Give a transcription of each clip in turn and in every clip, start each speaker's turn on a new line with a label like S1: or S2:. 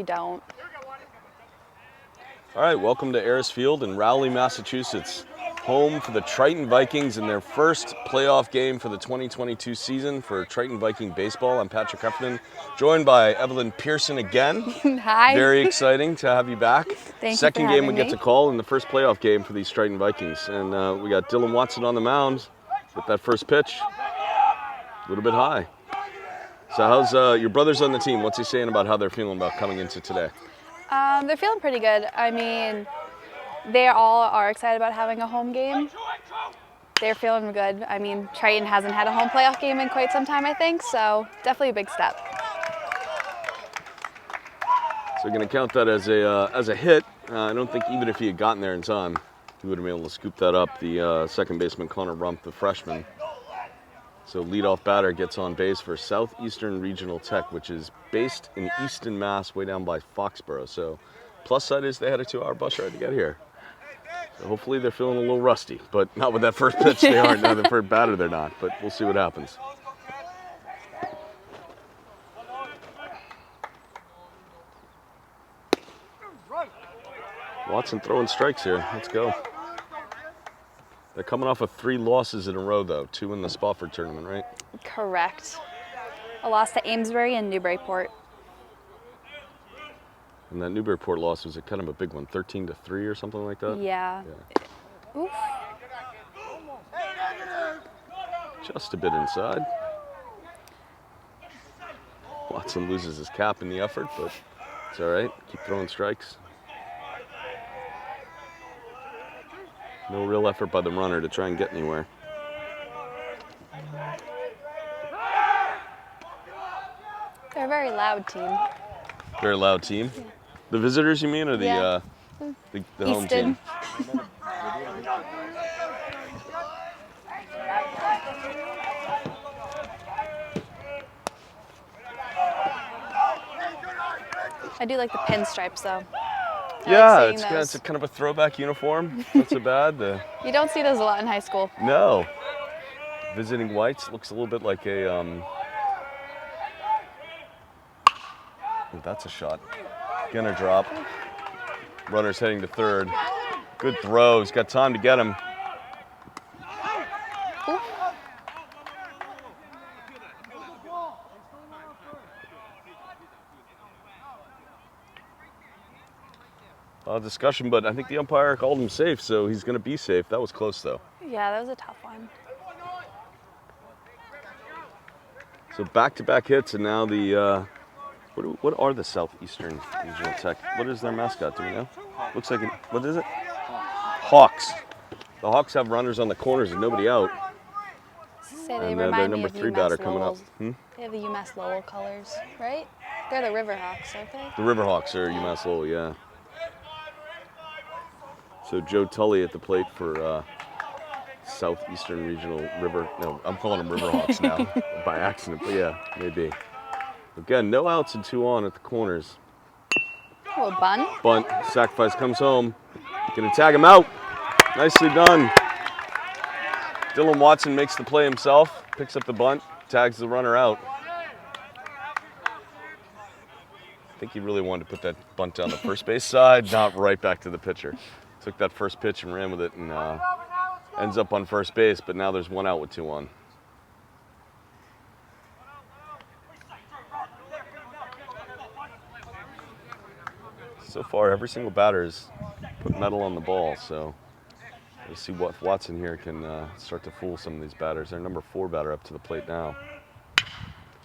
S1: we don't.
S2: All right, welcome to Ayers Field in Rowley, Massachusetts. Home for the Triton Vikings in their first playoff game for the 2022 season for Triton Viking baseball. I'm Patrick Heffernan, joined by Evelyn Pearson again.
S1: Hi.
S2: Very exciting to have you back.
S1: Thank
S2: Second
S1: you for
S2: game we
S1: having
S2: get
S1: me.
S2: to call in the first playoff game for these Triton Vikings. And we got Dylan Watson on the mound with that first pitch. A little bit high. So how's your brother's on the team? What's he saying about how they're feeling about coming into today?
S1: They're feeling pretty good. I mean, they all are excited about having a home game. They're feeling good. I mean, Triton hasn't had a home playoff game in quite some time, I think, so definitely a big step.
S2: So we're going to count that as a hit. I don't think even if he had gotten there in time, he would have been able to scoop that up. The second baseman, Connor Rump, the freshman. So leadoff batter gets on base for Southeastern Regional Tech, which is based in Easton, Mass, way down by Foxborough. So plus side is they had a 2-hour bus ride to get here. So hopefully they're feeling a little rusty, but not with that first pitch they aren't. Now the first batter they're not, but we'll see what happens. Watson throwing strikes here. Let's go. They're coming off of 3 losses in a row, though. 2 in the Spofford tournament, right?
S1: Correct. A loss to Amesbury and Newburyport.
S2: And that Newburyport loss was kind of a big one, 13-3 or something like that?
S1: Yeah. Oof.
S2: Just a bit inside. Watson loses his cap in the effort, but it's all right. Keep throwing strikes. No real effort by the runner to try and get anywhere.
S1: They're a very loud team.
S2: Very loud team. Yeah. The visitors, you mean, or the home team?
S1: I do like the pinstripes, though.
S2: Yeah, it's a kind of a throwback uniform. Not so bad.
S1: You don't see those a lot in high school.
S2: No. Visiting whites looks a little bit like a. Oh, that's a shot. Gonna drop. Runner's heading to third. Good throw. He's got time to get him.
S1: Ooh.
S2: A lot of discussion, but I think the umpire called him safe, so he's going to be safe. That was close, though.
S1: Yeah, that was a tough one.
S2: So back-to-back hits, and now the what are the Southeastern Regional Tech? What is their mascot? Do we know? Looks like what is it? Hawks. The Hawks have runners on the corners and nobody out.
S1: Say they
S2: and
S1: remind
S2: their
S1: me
S2: number
S1: of
S2: 3
S1: UMass
S2: batter coming up.
S1: Lowell. They have the UMass Lowell colors, right? They're the Riverhawks, aren't they?
S2: The Riverhawks are UMass Lowell, yeah. So Joe Tully at the plate for Southeastern Regional River. No, I'm calling them Riverhawks now by accident, but yeah, maybe. Again, no outs and 2 on at the corners.
S1: Oh, a bunt.
S2: Bunt. Sacrifice comes home. Gonna tag him out. Nicely done. Dylan Watson makes the play himself, picks up the bunt, tags the runner out. I think he really wanted to put that bunt down the first base side, not right back to the pitcher. Took that first pitch and ran with it and ends up on first base, but now there's 1 out with 2 on. So far, every single batter has put metal on the ball, so we'll see what Watson here can start to fool some of these batters. Their number 4 batter up to the plate now.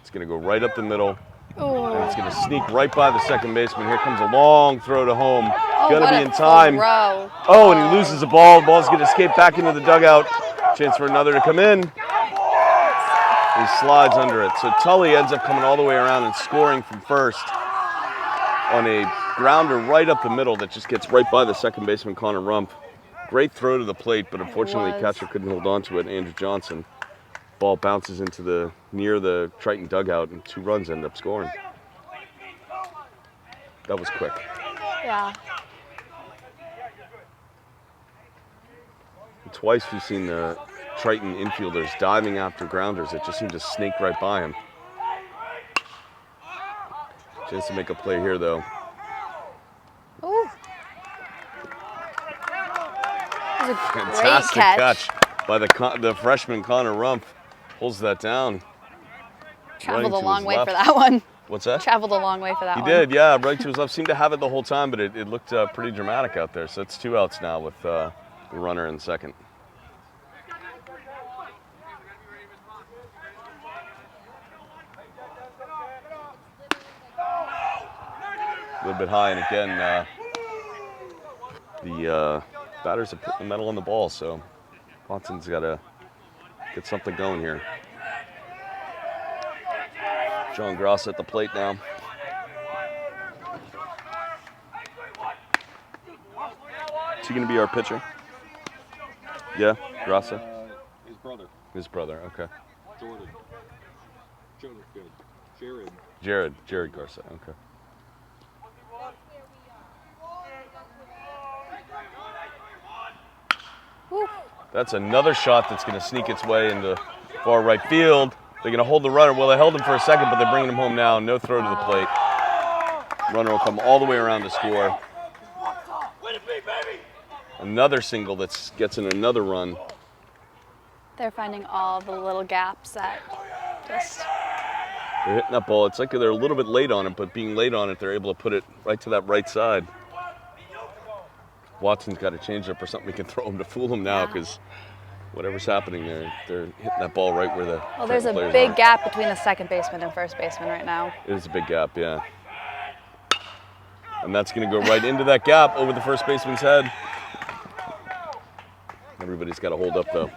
S2: It's going to go right up the middle, and it's going to sneak right by the second baseman. Here comes a long throw to home. Going to be in time.
S1: Throw.
S2: Oh, and he loses the ball. The ball's going to escape back into the dugout. Chance for another to come in. He slides under it. So Tully ends up coming all the way around and scoring from first on a grounder right up the middle that just gets right by the second baseman, Connor Rump. Great throw to the plate, but unfortunately the catcher couldn't hold on to it, Andrew Johnson. Ball bounces into near the Triton dugout, and 2 runs end up scoring. That was quick.
S1: Yeah.
S2: Twice we've seen the Triton infielders diving after grounders that just seem to snake right by him. Chance to make a play here, though.
S1: was a great
S2: Fantastic
S1: catch.
S2: by the freshman Connor Rumpf. Pulls that down.
S1: Traveled a
S2: running to
S1: long
S2: his
S1: way
S2: left.
S1: for that one.
S2: What's that?
S1: Traveled a long way for that
S2: He
S1: one.
S2: did, yeah, right to his left. Seemed to have it the whole time, but it looked pretty dramatic out there. So it's 2 outs now with the runner in second. A little bit high, and again, the batters have put the metal on the ball, so Watson's got to get something going here. John Gross at the plate now. Is he going to be our pitcher? Yeah, Grassa?
S3: His brother.
S2: His brother, okay.
S3: Jared.
S2: Jared Garza, okay.
S1: Woo.
S2: That's another shot that's going to sneak its way into far right field. They're going to hold the runner. Well, they held him for a second, but they're bringing him home now. No throw to the plate. Runner will come all the way around to score. Another single that gets in another run.
S1: They're finding all the little gaps that just...
S2: They're hitting that ball. It's like they're a little bit late on it, but being late on it, they're able to put it right to that right side. Watson's got to change it up or something we can throw him to fool him now, because whatever's happening there, they're hitting that ball right where the
S1: Well, there's a
S2: players
S1: big
S2: are.
S1: gap between the second baseman and first baseman right now.
S2: It is a big gap, yeah. And that's going to go right into that gap over the first baseman's head. Everybody's got to hold up, though.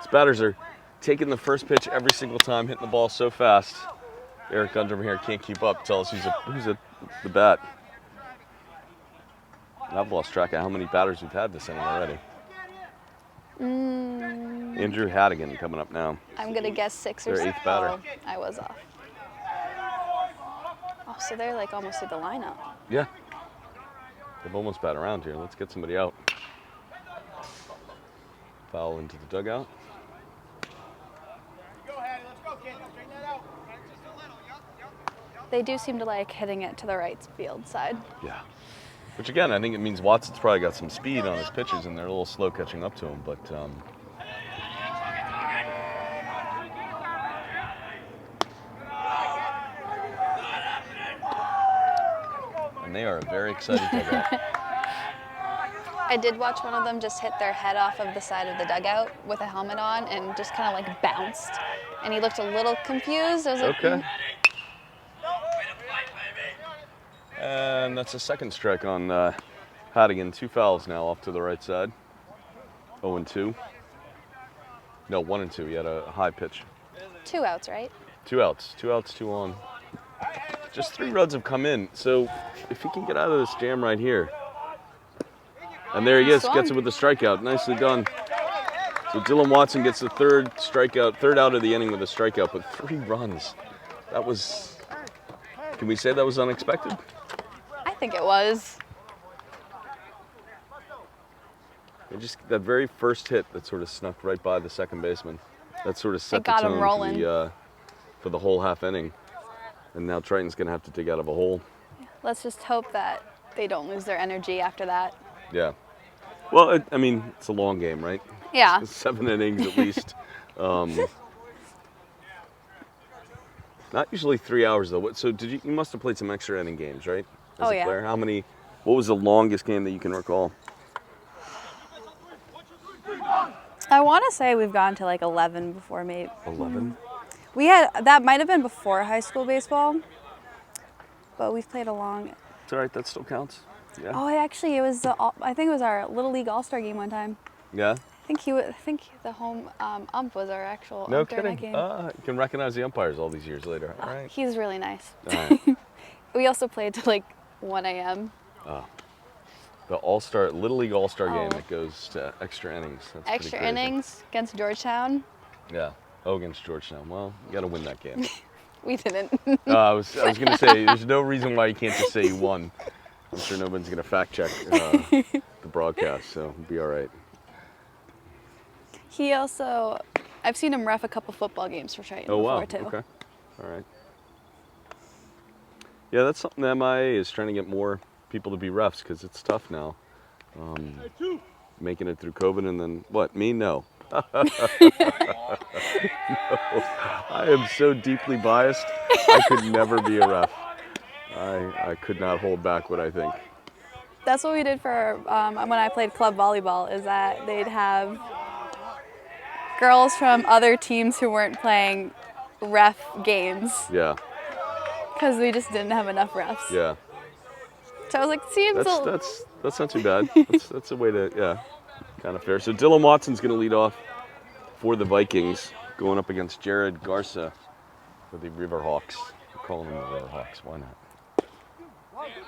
S2: These batters are taking the first pitch every single time, hitting the ball so fast. Eric Gundrum here can't keep up. Tell us who's at the bat. I've lost track of how many batters we've had this inning already. Andrew Haddigan coming up now.
S1: I'm going to guess 6 or
S2: Their
S1: 7.
S2: eighth batter.
S1: Oh, I was off. Oh, so they're like almost through the lineup.
S2: Yeah. They've almost bat around here. Let's get somebody out. Foul into the dugout.
S1: They do seem to like hitting it to the right field side.
S2: Yeah. Which again, I think it means Watson's probably got some speed on his pitches, and they're a little slow catching up to him. But and they are a very excited dugout.
S1: I did watch one of them just hit their head off of the side of the dugout with a helmet on and just kind of like bounced. And he looked a little confused. I was like,
S2: Okay. And that's a second strike on Haddigan. 2 fouls now off to the right side. 0-2. No, 1-2. He had a high pitch.
S1: 2 outs, right?
S2: 2 outs. 2 outs, 2 on. Just 3 runs have come in. So if he can get out of this jam right here. And there he is. Gets it with the strikeout. Nicely done. So Dylan Watson gets the third out of the inning with a strikeout, but 3 runs. That was, can we say that was unexpected?
S1: I think it was.
S2: That very first hit that sort of snuck right by the second baseman. That sort of set
S1: It got
S2: the
S1: him
S2: tone
S1: rolling.
S2: For the whole half inning. And now Triton's going to have to dig out of a hole.
S1: Let's just hope that they don't lose their energy after that.
S2: Yeah. Well, it's a long game, right?
S1: Yeah.
S2: 7 innings at least. Not usually 3 hours though. So you must have played some extra inning games, right? As a player. What was the longest game that you can recall?
S1: I want to say we've gone to like 11 before, maybe.
S2: 11?
S1: That might have been before high school baseball, but we've played a long.
S2: It's all right. That still counts. Yeah.
S1: Oh, actually, I think it was our Little League All-Star game one time.
S2: Yeah.
S1: I think the home ump was our actual
S2: No
S1: ump during
S2: kidding.
S1: that game.
S2: You can recognize the umpires all these years later. All right.
S1: He's really nice.
S2: All right.
S1: We also played till like 1 a.m.
S2: The Little League All-Star game that goes to extra innings. That's pretty
S1: Extra
S2: crazy.
S1: innings against Georgetown.
S2: Yeah. Oh, against Georgetown. Well, you got to win that game.
S1: We didn't.
S2: I was going to say, there's no reason why you can't just say you won. I'm sure nobody's going to fact check the broadcast, so it'll be all right.
S1: I've seen him ref a couple football games for Triton
S2: Oh,
S1: before
S2: wow.
S1: too.
S2: Okay. All right. Yeah, that's something the MIAA is trying to get more people to be refs, because it's tough now. making it through COVID, and then what? Me? No. No. I am so deeply biased. I could never be a ref. I could not hold back what I think.
S1: That's what we did for when I played club volleyball, is that they'd have girls from other teams who weren't playing ref games
S2: Yeah.
S1: because we just didn't have enough refs.
S2: Yeah.
S1: So I was like, seems
S2: That's not too bad. That's a way to, yeah, kind of fair. So Dylan Watson's going to lead off for the Vikings, going up against Jared Garza for the Riverhawks. We're calling them the Riverhawks. Why not?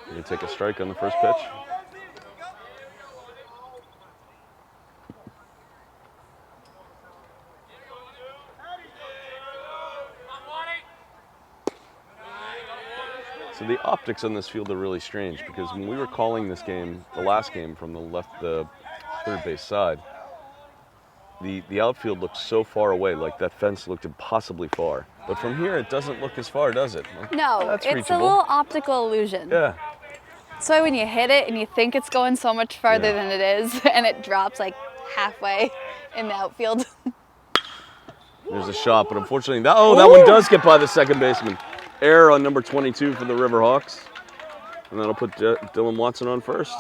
S2: You're going to take a strike on the first pitch. So the optics on this field are really strange, because when we were calling this game, the last game from the third base side, the outfield looked so far away, like that fence looked impossibly far. But from here, it doesn't look as far, does it? Like,
S1: No,
S2: that's
S1: it's
S2: reachable.
S1: a little optical illusion.
S2: Yeah.
S1: So when you hit it and you think it's going so much farther
S2: Yeah.
S1: than it is, and it drops like halfway in the outfield.
S2: There's a shot, but unfortunately, that one does get by the second baseman. Error on number 22 for the Riverhawks. And that'll put Dylan Watson on first.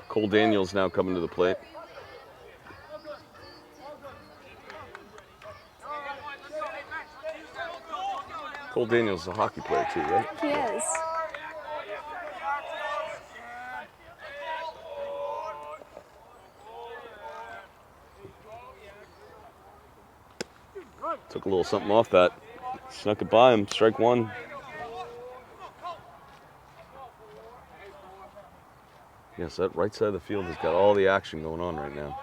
S2: Cole Daniels now coming to the plate. Cole Daniels is a hockey player too, right?
S1: He is.
S2: Took a little something off that. Snuck it by him. Strike one. Yes, that right side of the field has got all the action going on right now.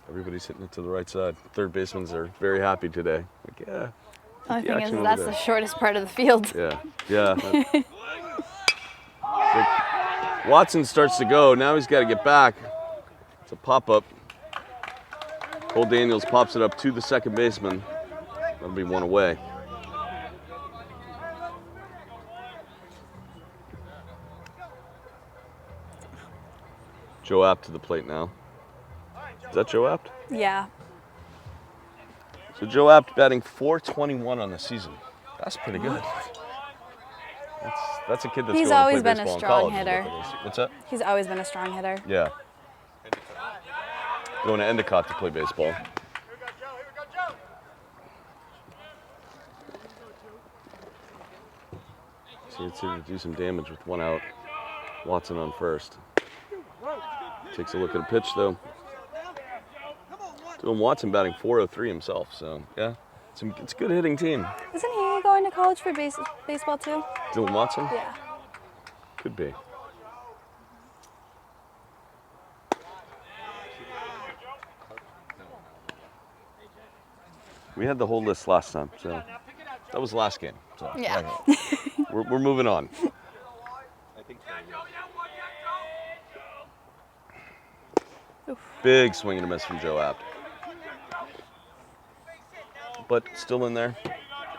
S2: Everybody's hitting it to the right side. Third basemans are very happy today. Like, yeah.
S1: Only thing is that's the shortest part of the field.
S2: Yeah, yeah. Watson starts to go. Now he's got to get back. It's a pop-up. Cole Daniels pops it up to the second baseman. That'll be one away. Joe Apt to the plate now. Is that Joe Apt?
S1: Yeah.
S2: So Joe Apt batting .421 on the season. That's pretty good. That's a kid that's
S1: He's
S2: going
S1: always
S2: to play
S1: been a
S2: baseball in
S1: strong
S2: college.
S1: hitter.
S2: What's that?
S1: He's always been a strong hitter.
S2: Yeah. Going to Endicott to play baseball. So let's see if we can do some damage with one out. Watson on first. Takes a look at a pitch though. Dylan Watson batting .403 himself, so yeah, it's a good hitting team.
S1: Isn't he going to college for baseball too?
S2: Dylan Watson?
S1: Yeah.
S2: Could be. We had the whole list last time, so that was the last game. So
S1: Yeah.
S2: we're moving on. Big swing and a miss from Joe Apt. But still in there.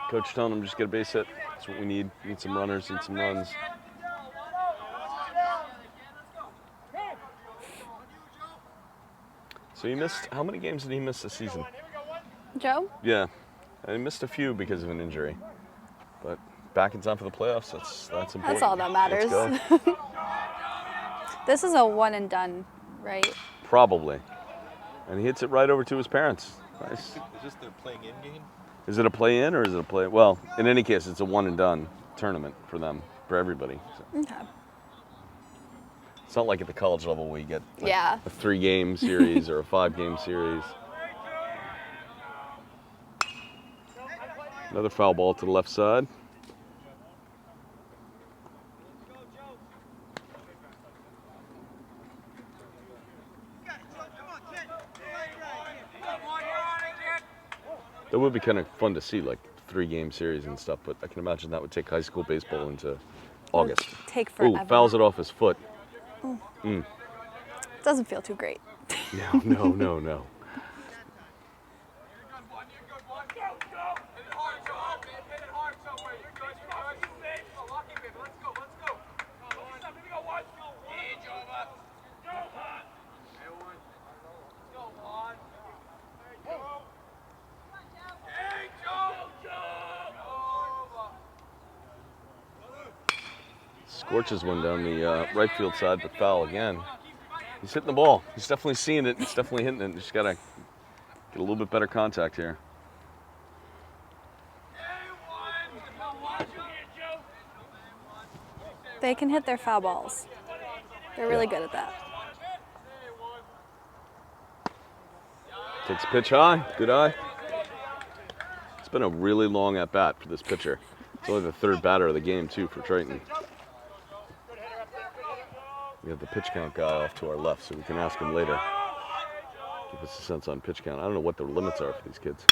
S2: Coach telling him just get a base hit. That's what we need. Need some runners, need some runs. So he missed, how many games did he miss this season?
S1: Joe?
S2: Yeah, he missed a few because of an injury. But back in time for the playoffs, that's important.
S1: That's all that matters.
S2: Let's go.
S1: This is a one and done, right?
S2: Probably. And he hits it right over to his parents. Nice.
S3: Is this their playing in game?
S2: Is it a play-in or is it a play? Well, in any case, it's a one-and-done tournament for them, for everybody. So
S1: Okay.
S2: it's not like at the college level where you get like
S1: Yeah.
S2: a 3-game series or a 5-game series. Another foul ball to the left side. That would be kind of fun to see, like 3-game series and stuff, but I can imagine that would take high school baseball into August.
S1: Take forever.
S2: Ooh, fouls it off his foot.
S1: Doesn't feel too great.
S2: No. Scorches one down the right field side, but foul again. He's hitting the ball. He's definitely seeing it. He's definitely hitting it. Just got to get a little bit better contact here.
S1: They can hit their foul balls. They're really good at that.
S2: Takes a pitch high. Good eye. It's been a really long at bat for this pitcher. It's only the third batter of the game, too, for Triton. We have the pitch count guy off to our left, so we can ask him later. Give us a sense on pitch count. I don't know what the limits are for these kids.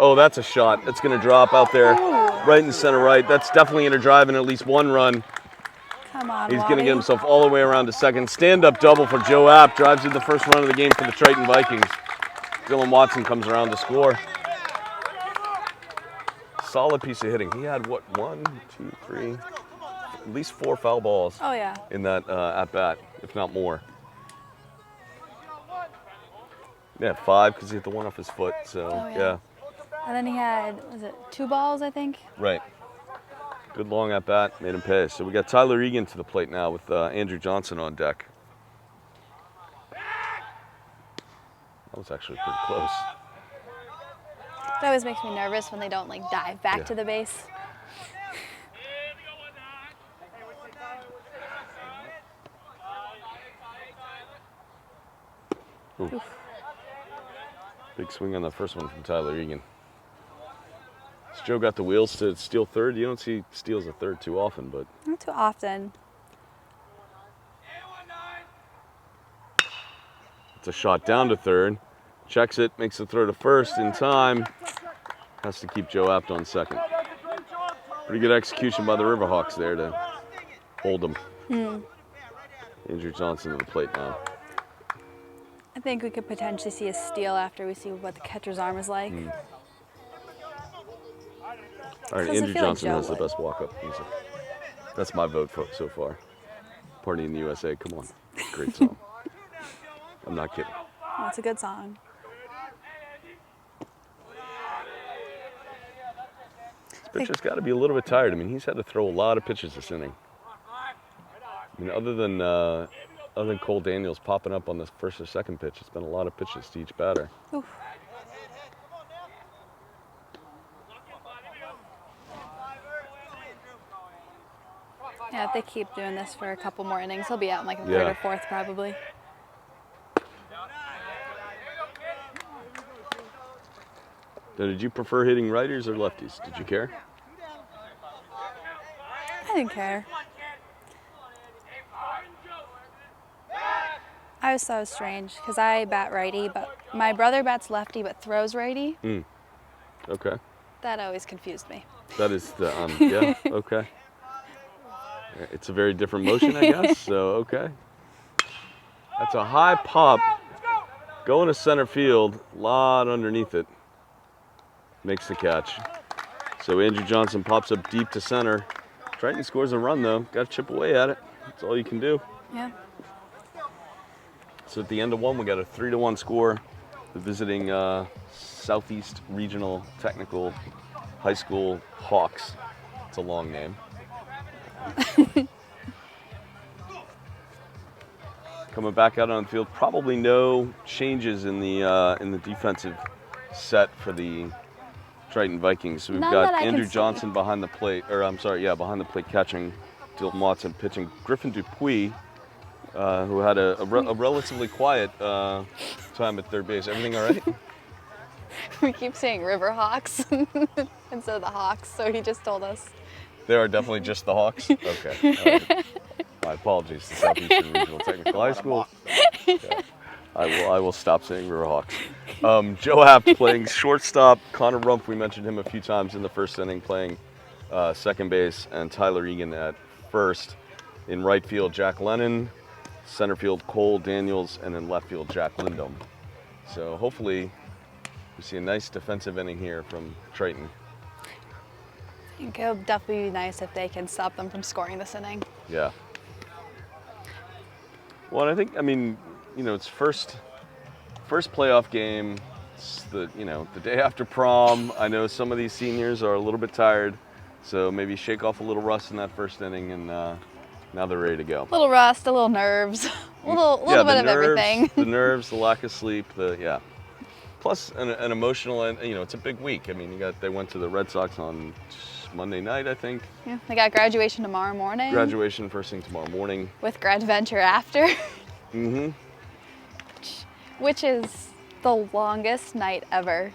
S2: Oh, that's a shot. That's going to drop out there, right in center right. That's definitely going to drive in at least one run.
S1: Come on,
S2: He's going to get himself all the way around to second. Stand-up double for Joe App. Drives in the first run of the game for the Triton Vikings. Dylan Watson comes around to score. Solid piece of hitting. He had, what, 1, 2, 3, at least 4 foul balls in that at-bat, if not more. Yeah, 5 because he hit the one off his foot, so yeah.
S1: And then he had, was it 2 balls, I think?
S2: Right. Good long at bat, made him pay. So we got Tyler Egan to the plate now with Andrew Johnson on deck. That was actually pretty close.
S1: It always makes me nervous when they don't like dive back to the base.
S2: Ooh. Big swing on the first one from Tyler Egan. Joe got the wheels to steal third. You don't see steals a third too often, but
S1: Not too often.
S2: it's a shot down to third. Checks it, makes the throw to first in time. Has to keep Joe Apt on second. Pretty good execution by the Riverhawks there to hold them. Andrew Johnson to the plate now.
S1: I think we could potentially see a steal after we see what the catcher's arm is like.
S2: All right, Andrew Johnson has the best walk-up music. That's my vote so far. Party in the USA, come on. Great song. I'm not kidding.
S1: That's a good song.
S2: This pitcher's got to be a little bit tired. I mean, he's had to throw a lot of pitches this inning. I mean, other than Cole Daniels popping up on the first or second pitch, it's been a lot of pitches to each batter.
S1: Oof. Yeah, if they keep doing this for a couple more innings, he'll be out in like the third or fourth probably.
S2: Now, did you prefer hitting righters or lefties? Did you care?
S1: I didn't care. I always thought it was strange because I bat righty, but my brother bats lefty but throws righty.
S2: Okay.
S1: That always confused me.
S2: That is the, yeah, okay. It's a very different motion, I guess, so okay. That's a high pop. Going to center field, lot underneath it. Makes the catch. So Andrew Johnson pops up deep to center. Triton scores a run, though. Got to chip away at it. That's all you can do.
S1: Yeah.
S2: So at the end of one, we got a 3-1 score. The visiting Southeast Regional Technical High School Hawks. It's a long name. Coming back out on the field, probably no changes in the defensive set for the Triton Vikings. So we've got Andrew Johnson behind the plate, behind the plate catching, Dylan Watson pitching, Griffin Dupuis, who had a relatively quiet time at third base. Everything all right?
S1: We keep saying Riverhawks instead of the Hawks, so he just told us.
S2: They are definitely just the Hawks? Okay. Right. My apologies to Southeastern Regional Technical High School. Yeah. I will stop saying Riverhawks. Joe Apt playing shortstop. Connor Rumpf, we mentioned him a few times in the first inning, playing second base, and Tyler Egan at first. In right field, Jack Lennon. Center field, Cole Daniels, and in left field, Jack Lindholm. So hopefully we see a nice defensive inning here from Triton.
S1: I think it'll definitely be nice if they can stop them from scoring this inning.
S2: Yeah. Well, and I think, it's first playoff game. It's the day after prom. I know some of these seniors are a little bit tired, so maybe shake off a little rust in that first inning and Now they're ready to go.
S1: A little rust, a little nerves, a little bit of everything.
S2: The nerves, the lack of sleep, plus an emotional, and it's a big week. I mean, they went to the Red Sox on Monday night, I think.
S1: Yeah, they got graduation tomorrow morning.
S2: Graduation first thing tomorrow morning.
S1: With grad venture after.
S2: Mm-hmm.
S1: Which is the longest night ever.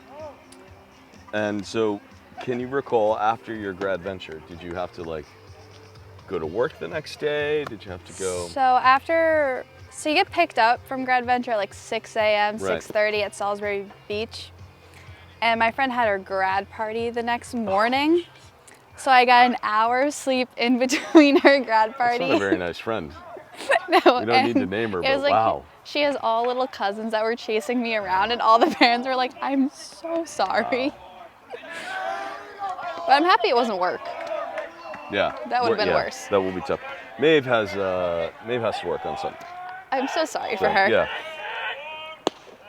S2: And so, can you recall after your grad venture, did you have to go to work the next day? Did you have to go?
S1: So you get picked up from grad venture at like 6 a.m.,
S2: Right.
S1: 6:30 at Salisbury Beach. And my friend had her grad party the next morning. So I got an hour's sleep in between her grad party.
S2: That's not a very nice friend.
S1: No,
S2: We don't need to name her,
S1: it was
S2: but wow.
S1: She has all little cousins that were chasing me around, and all the parents were like, I'm so sorry. But I'm happy it wasn't work.
S2: Yeah.
S1: That would have been worse.
S2: That will be tough. Maeve has to work on Sunday.
S1: I'm so sorry for her.
S2: Yeah.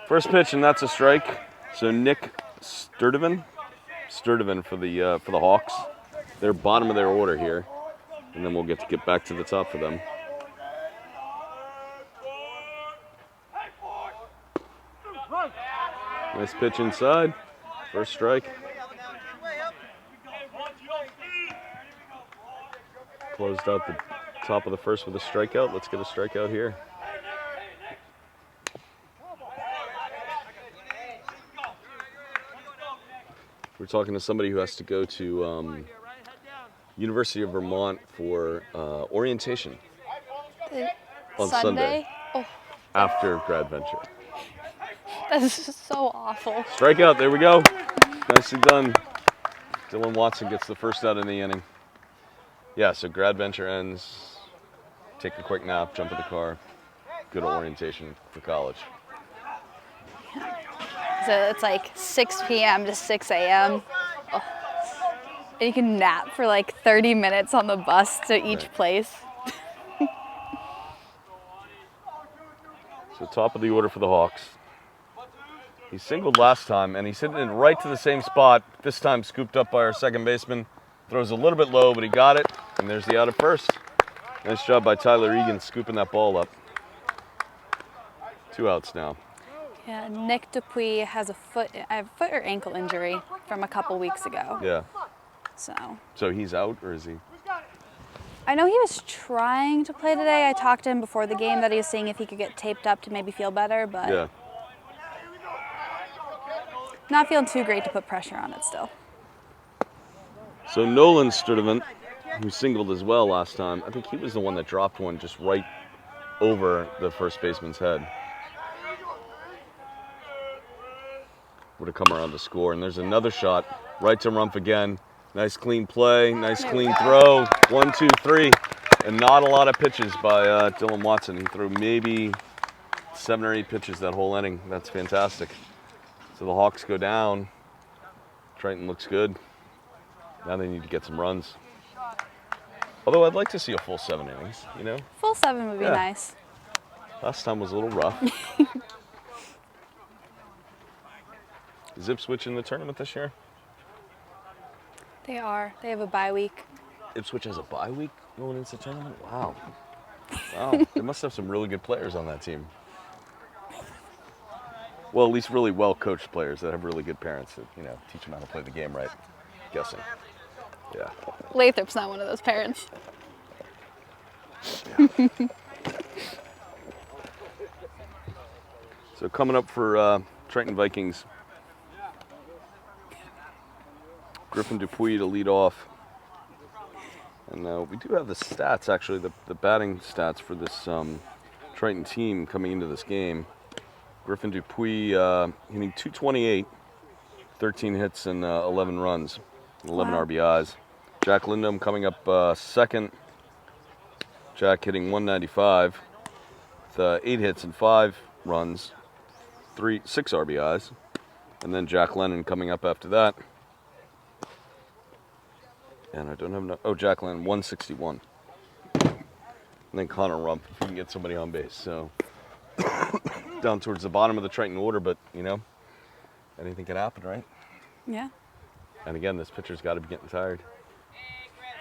S2: First pitch, and that's a strike. So Nick Sturdivant for the Hawks. They're bottom of their order here, and then we'll get back to the top for them. Nice pitch inside. First strike. Closed out the top of the first with a strikeout. Let's get a strikeout here. We're talking to somebody who has to go to University of Vermont for orientation on Sunday
S1: Oh,
S2: after grad venture.
S1: that's so awful.
S2: Strikeout, there we go. Nicely done. Dylan Watson gets the first out in the inning. Yeah, so grad venture ends, take a quick nap, jump in the car, go to orientation for college.
S1: So it's like 6 p.m. to 6 a.m. Oh. And you can nap for like 30 minutes on the bus to each place.
S2: So top of the order for the Hawks. He singled last time, and he's hitting it right to the same spot, this time scooped up by our second baseman. Throws a little bit low, but he got it, and there's the out at first. Nice job by Tyler Egan scooping that ball up. 2 outs now.
S1: Yeah, Nick Dupuis has a foot or ankle injury from a couple weeks ago.
S2: Yeah.
S1: So
S2: he's out, or is he?
S1: I know he was trying to play today. I talked to him before the game that he was seeing if he could get taped up to maybe feel better, but
S2: Yeah.
S1: not feeling too great to put pressure on it still.
S2: So Nolan Sturdivant, who singled as well last time, I think he was the one that dropped one just right over the first baseman's head. Would have come around to score, and there's another shot right to Rumpf again. Nice clean play, nice clean throw. 1, 2, 3, and not a lot of pitches by Dylan Watson. He threw maybe 7 or 8 pitches that whole inning. That's fantastic. So the Hawks go down. Triton looks good. Now they need to get some runs. Although I'd like to see a full 7 innings,
S1: Full 7 would be nice.
S2: Last time was a little rough. Is Ipswich in the tournament this year?
S1: They are. They have a bye week.
S2: Ipswich has a bye week going into the tournament? Wow. Wow. They must have some really good players on that team. Well, at least really well-coached players that have really good parents that, teach them how to play the game right. Guessing. Yeah.
S1: Lathrop's not one of those parents.
S2: Yeah. So coming up for Triton Vikings, Griffin Dupuis to lead off. And we do have the stats, actually, the batting stats for this Triton team coming into this game. Griffin Dupuis hitting .228, 13 hits and 11 runs, 11 RBIs. Jack Lindholm coming up second. Jack hitting .195 with 8 hits and 5 runs, 6 RBIs. And then Jack Lennon coming up after that. And I don't have enough. Oh, Jack Lennon, 161. And then Connor Rumpf, if we can get somebody on base. So down towards the bottom of the Triton order, but anything can happen, right?
S1: Yeah.
S2: And again, this pitcher's got to be getting tired.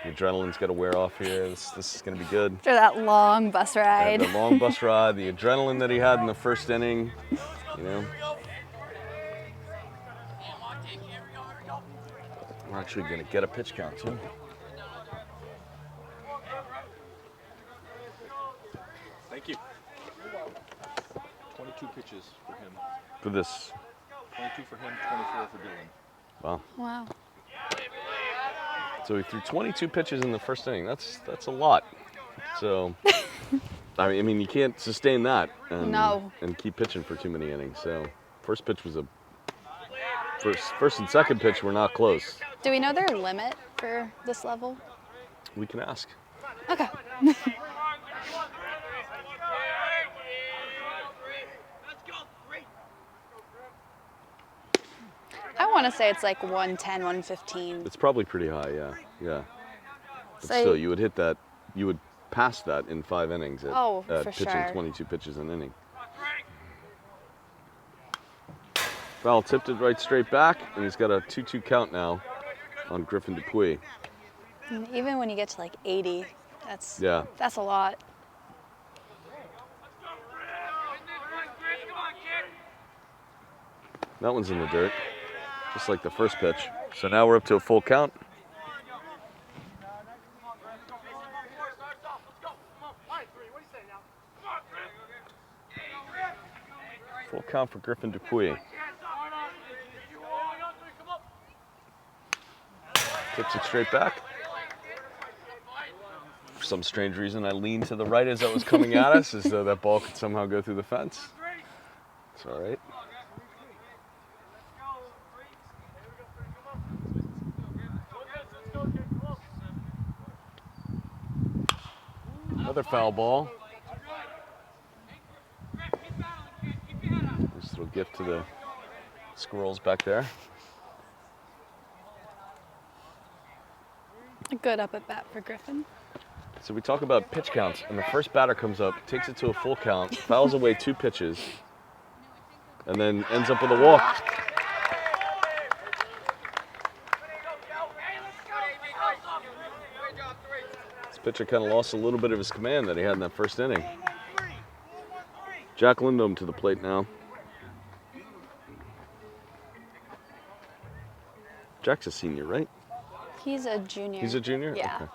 S2: The adrenaline's got to wear off here. This is going to be good.
S1: After that long bus ride.
S2: The long bus ride, the adrenaline that he had in the first inning, you know. We're actually going to get a pitch count too.
S3: Thank you. 22 pitches for him.
S2: For this.
S3: 22 for him, 24 for Dylan.
S2: Wow.
S1: Wow.
S2: So he threw 22 pitches in the first inning. That's a lot. So, I mean, you can't sustain that and keep pitching for too many innings. So, first pitch was first and second pitch were not close.
S1: Do we know their limit for this level?
S2: We can ask.
S1: Okay. I want to say it's like 110, 115.
S2: It's probably pretty high, yeah. But
S1: So
S2: still, you would hit that. You would pass that in 5 innings at
S1: for
S2: pitching
S1: sure.
S2: 22 pitches an inning. Foul tipped it right straight back, and he's got a 2-2 count now on Griffin Dupuis.
S1: And even when you get to like 80, that's a lot.
S2: That one's in the dirt, just like the first pitch. So now we're up to a full count. Full count for Griffin Dupuis. Tips it straight back. For some strange reason, I leaned to the right as that was coming at us, as though that ball could somehow go through the fence. It's all right. Another foul ball. Nice little gift to the squirrels back there.
S1: A good up at bat for Griffin.
S2: So we talk about pitch counts, and the first batter comes up, takes it to a full count, fouls away 2 pitches, and then ends up with a walk. This pitcher kind of lost a little bit of his command that he had in that first inning. Jack Lindholm to the plate now. Jack's a senior, right?
S1: He's a junior.
S2: He's a junior?
S1: Yeah.
S2: Okay.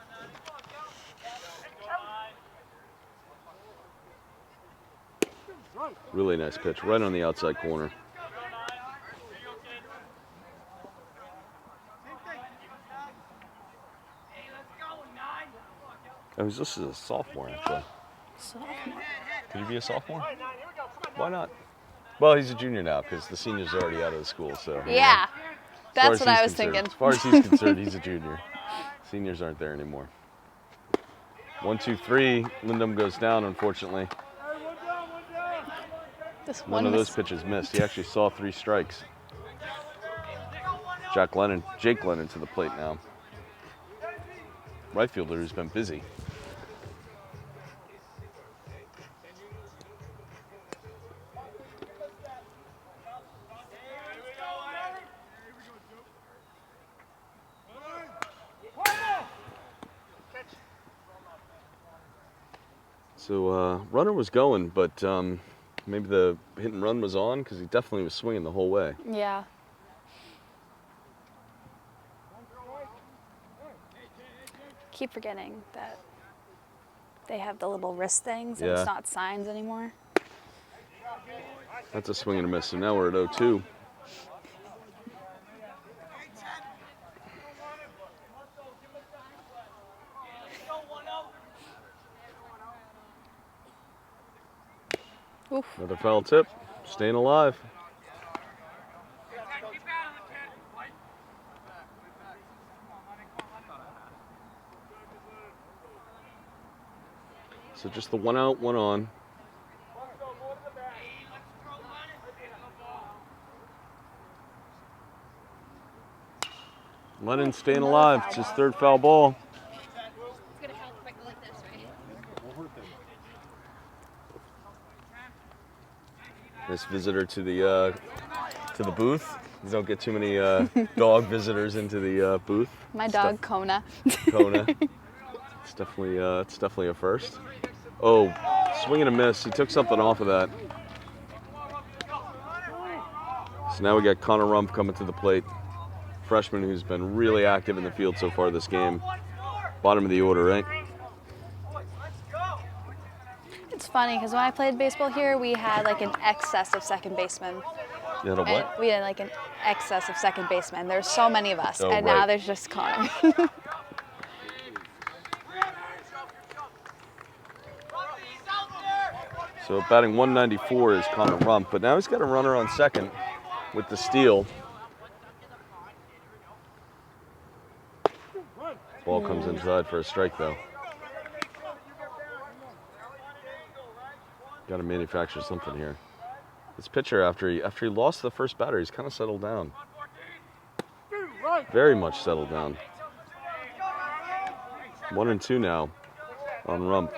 S2: Really nice pitch, right on the outside corner. Oh, he's listed as a sophomore, actually.
S1: Sophomore.
S2: Could he be a sophomore? Why not? Well, he's a junior now because the senior's already out of the school, so.
S1: Yeah. That's what I was
S2: concerned.
S1: thinking.
S2: As far as he's concerned, he's a junior. Seniors aren't there anymore. 1-2-3. Lindholm goes down, unfortunately.
S1: This
S2: One of those pitches missed. He actually saw 3 strikes. Jake Lennon to the plate now. Right fielder who's been busy. So runner was going, but maybe the hit and run was on because he definitely was swinging the whole way.
S1: Yeah. Keep forgetting that they have the little wrist things and it's not signs anymore.
S2: That's a swing and a miss. So now we're at 0-2.
S1: Oof.
S2: Another foul tip. Staying alive. So just the 1 out, 1 on. Lennon staying alive. It's his 3rd foul ball. Nice visitor to the booth. You don't get too many dog visitors into the booth.
S1: My dog, Kona.
S2: Kona. It's definitely a first. Oh, swing and a miss. He took something off of that. So now we got Connor Rumpf coming to the plate. Freshman who's been really active in the field so far this game. Bottom of the order, right?
S1: It's funny because when I played baseball here, we had like an excess of second basemen.
S2: You had a what?
S1: We had like an excess of second basemen. There's so many of us,
S2: Oh,
S1: and
S2: right.
S1: now there's just Connor.
S2: So batting 194 is Connor Rumpf, but now he's got a runner on second with the steal. Ball comes inside for a strike, though. Got to manufacture something here. This pitcher, after he lost the first batter, he's kind of settled down. Very much settled down. 1-2 now on Rumpf.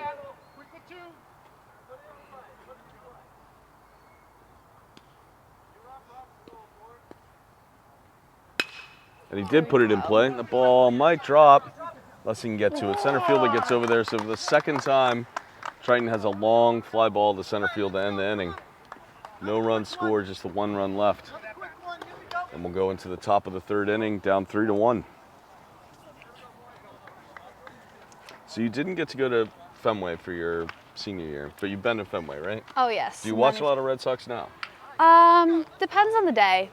S2: And he did put it in play. The ball might drop, unless he can get to it. Center fielder gets over there. So for the second time, Triton has a long fly ball to center field to end the inning. No runs scored, just the 1 run left. And we'll go into the top of the third inning, down 3-1. So you didn't get to go to Fenway for your senior year, but you've been to Fenway, right?
S1: Oh, yes.
S2: Do you watch a lot of Red Sox now?
S1: Depends on the day.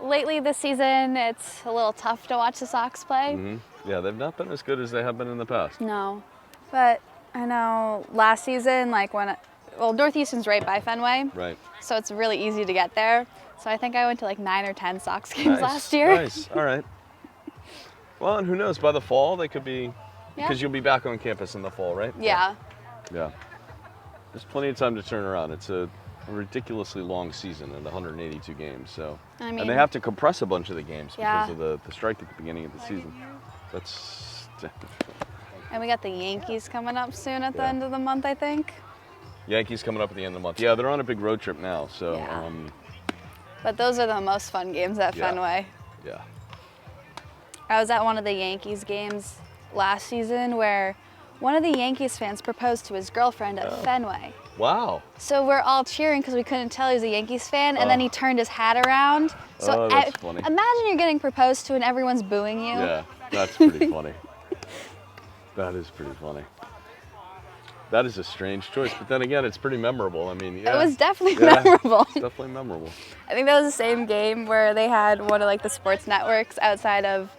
S1: Lately this season, it's a little tough to watch the Sox play.
S2: Mm-hmm. Yeah, they've not been as good as they have been in the past.
S1: No, but I know last season, Northeastern's right by Fenway.
S2: Right.
S1: So it's really easy to get there. So I think I went to like 9 or 10 Sox games last year.
S2: Nice, all right. Well, and who knows, by the fall they could be, because you'll be back on campus in the fall, right?
S1: Yeah.
S2: Yeah. There's plenty of time to turn around. It's a ridiculously long season and 182 games, so. And they have to compress a bunch of the games because of the strike at the beginning of the season. That's.
S1: And we got the Yankees coming up soon at the end of the month, I think.
S2: Yankees coming up at the end of the month. Yeah, they're on a big road trip now, so.
S1: Yeah. But those are the most fun games at Fenway.
S2: Yeah.
S1: I was at one of the Yankees games last season where one of the Yankees fans proposed to his girlfriend at Fenway.
S2: Wow.
S1: So we're all cheering because we couldn't tell he was a Yankees fan, and then he turned his hat around. So
S2: that's funny.
S1: Imagine you're getting proposed to and everyone's booing you.
S2: Yeah, that's pretty funny. That is pretty funny. That is a strange choice, but then again, it's pretty memorable. I mean,
S1: It was definitely memorable.
S2: It's definitely memorable.
S1: I think that was the same game where they had one of like the sports networks outside of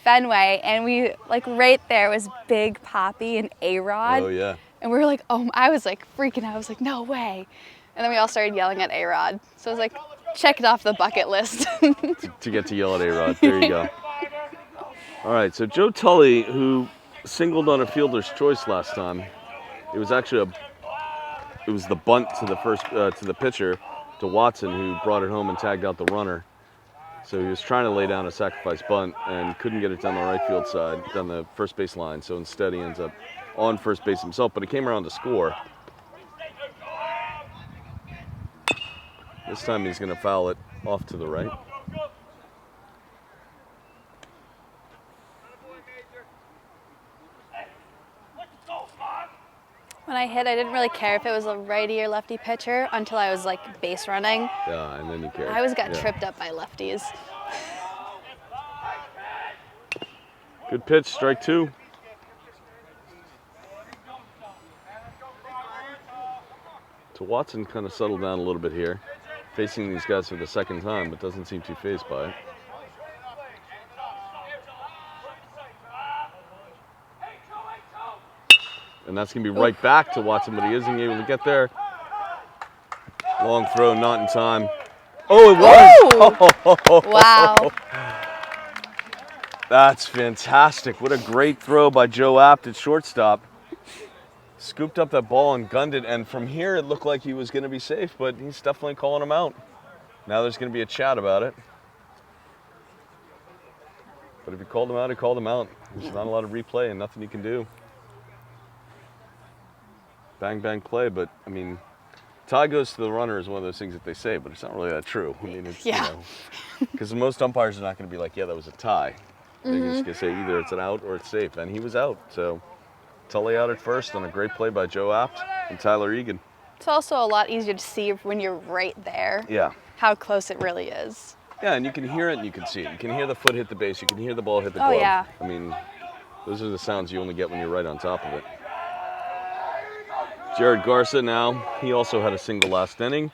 S1: Fenway, and we right there was Big Papi and A-Rod.
S2: Oh yeah.
S1: And we were like, I was like freaking out. I was like, no way. And then we all started yelling at A-Rod. So I was like, check it off the bucket list.
S2: to get to yell at A-Rod. There you go. All right, so Joe Tully, who singled on a fielder's choice last time, it was actually the bunt to the pitcher, to Watson, who brought it home and tagged out the runner. So he was trying to lay down a sacrifice bunt and couldn't get it down the right field side, down the first base line. So instead he ends up on first base himself, but it came around to score. This time he's going to foul it off to the right.
S1: When I hit, I didn't really care if it was a righty or lefty pitcher until I was like base running.
S2: Yeah, and then you cared.
S1: I always got tripped up by lefties.
S2: Good pitch, strike 2. So Watson kind of settled down a little bit here, facing these guys for the second time, but doesn't seem too fazed by it. And that's going to be right back to Watson, but he isn't able to get there. Long throw, not in time. Oh, it was!
S1: Wow.
S2: That's fantastic. What a great throw by Joe Apt at shortstop. Scooped up that ball and gunned it, and from here it looked like he was going to be safe, but he's definitely calling him out. Now there's going to be a chat about it. But if he called him out, he called him out. There's not a lot of replay and nothing he can do. Bang, bang play, but, I mean, tie goes to the runner is one of those things that they say, but it's not really that true. I mean, it's,
S1: Yeah.
S2: because most umpires are not going to be like, yeah, that was a tie. They're just going to say either it's an out or it's safe, and he was out. So Tully out at first on a great play by Joe Apt and Tyler Egan.
S1: It's also a lot easier to see when you're right there.
S2: Yeah.
S1: How close it really is.
S2: Yeah, and you can hear it and you can see it. You can hear the foot hit the base. You can hear the ball hit the glove.
S1: Oh, yeah.
S2: I mean, those are the sounds you only get when you're right on top of it. Jared Garza now, he also had a single last inning.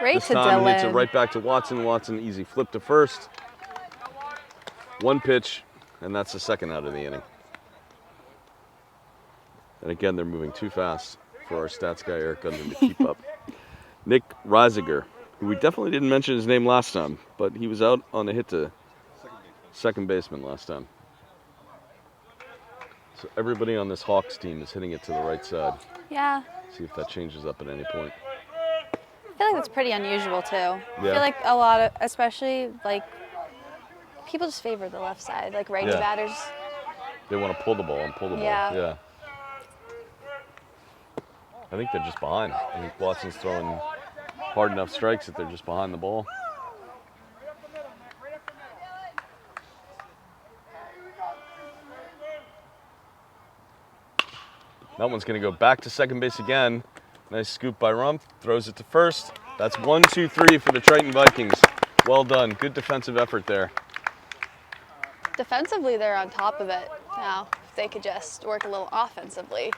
S1: Great
S2: This
S1: to
S2: time he
S1: Dylan.
S2: hits it right back to Watson. Watson easy flip to first. One pitch, and that's the second out of the inning. And again, they're moving too fast for our stats guy Eric Gundon to keep up. Nick Reisiger, who we definitely didn't mention his name last time, but he was out on a hit to second baseman last time. So everybody on this Hawks team is hitting it to the right side.
S1: Yeah.
S2: See if that changes up at any point.
S1: I feel like that's pretty unusual too. I
S2: Yeah.
S1: feel like a lot of, especially like, people just favor the left side, like righty
S2: Yeah.
S1: batters.
S2: They want to pull the ball and pull the ball.
S1: Yeah.
S2: Yeah. I think they're just behind. I think Watson's throwing hard enough strikes that they're just behind the ball. That one's going to go back to second base again. Nice scoop by Rumpf. Throws it to first. That's 1, 2, 3 for the Triton Vikings. Well done. Good defensive effort there.
S1: Defensively, they're on top of it now. If they could just work a little offensively.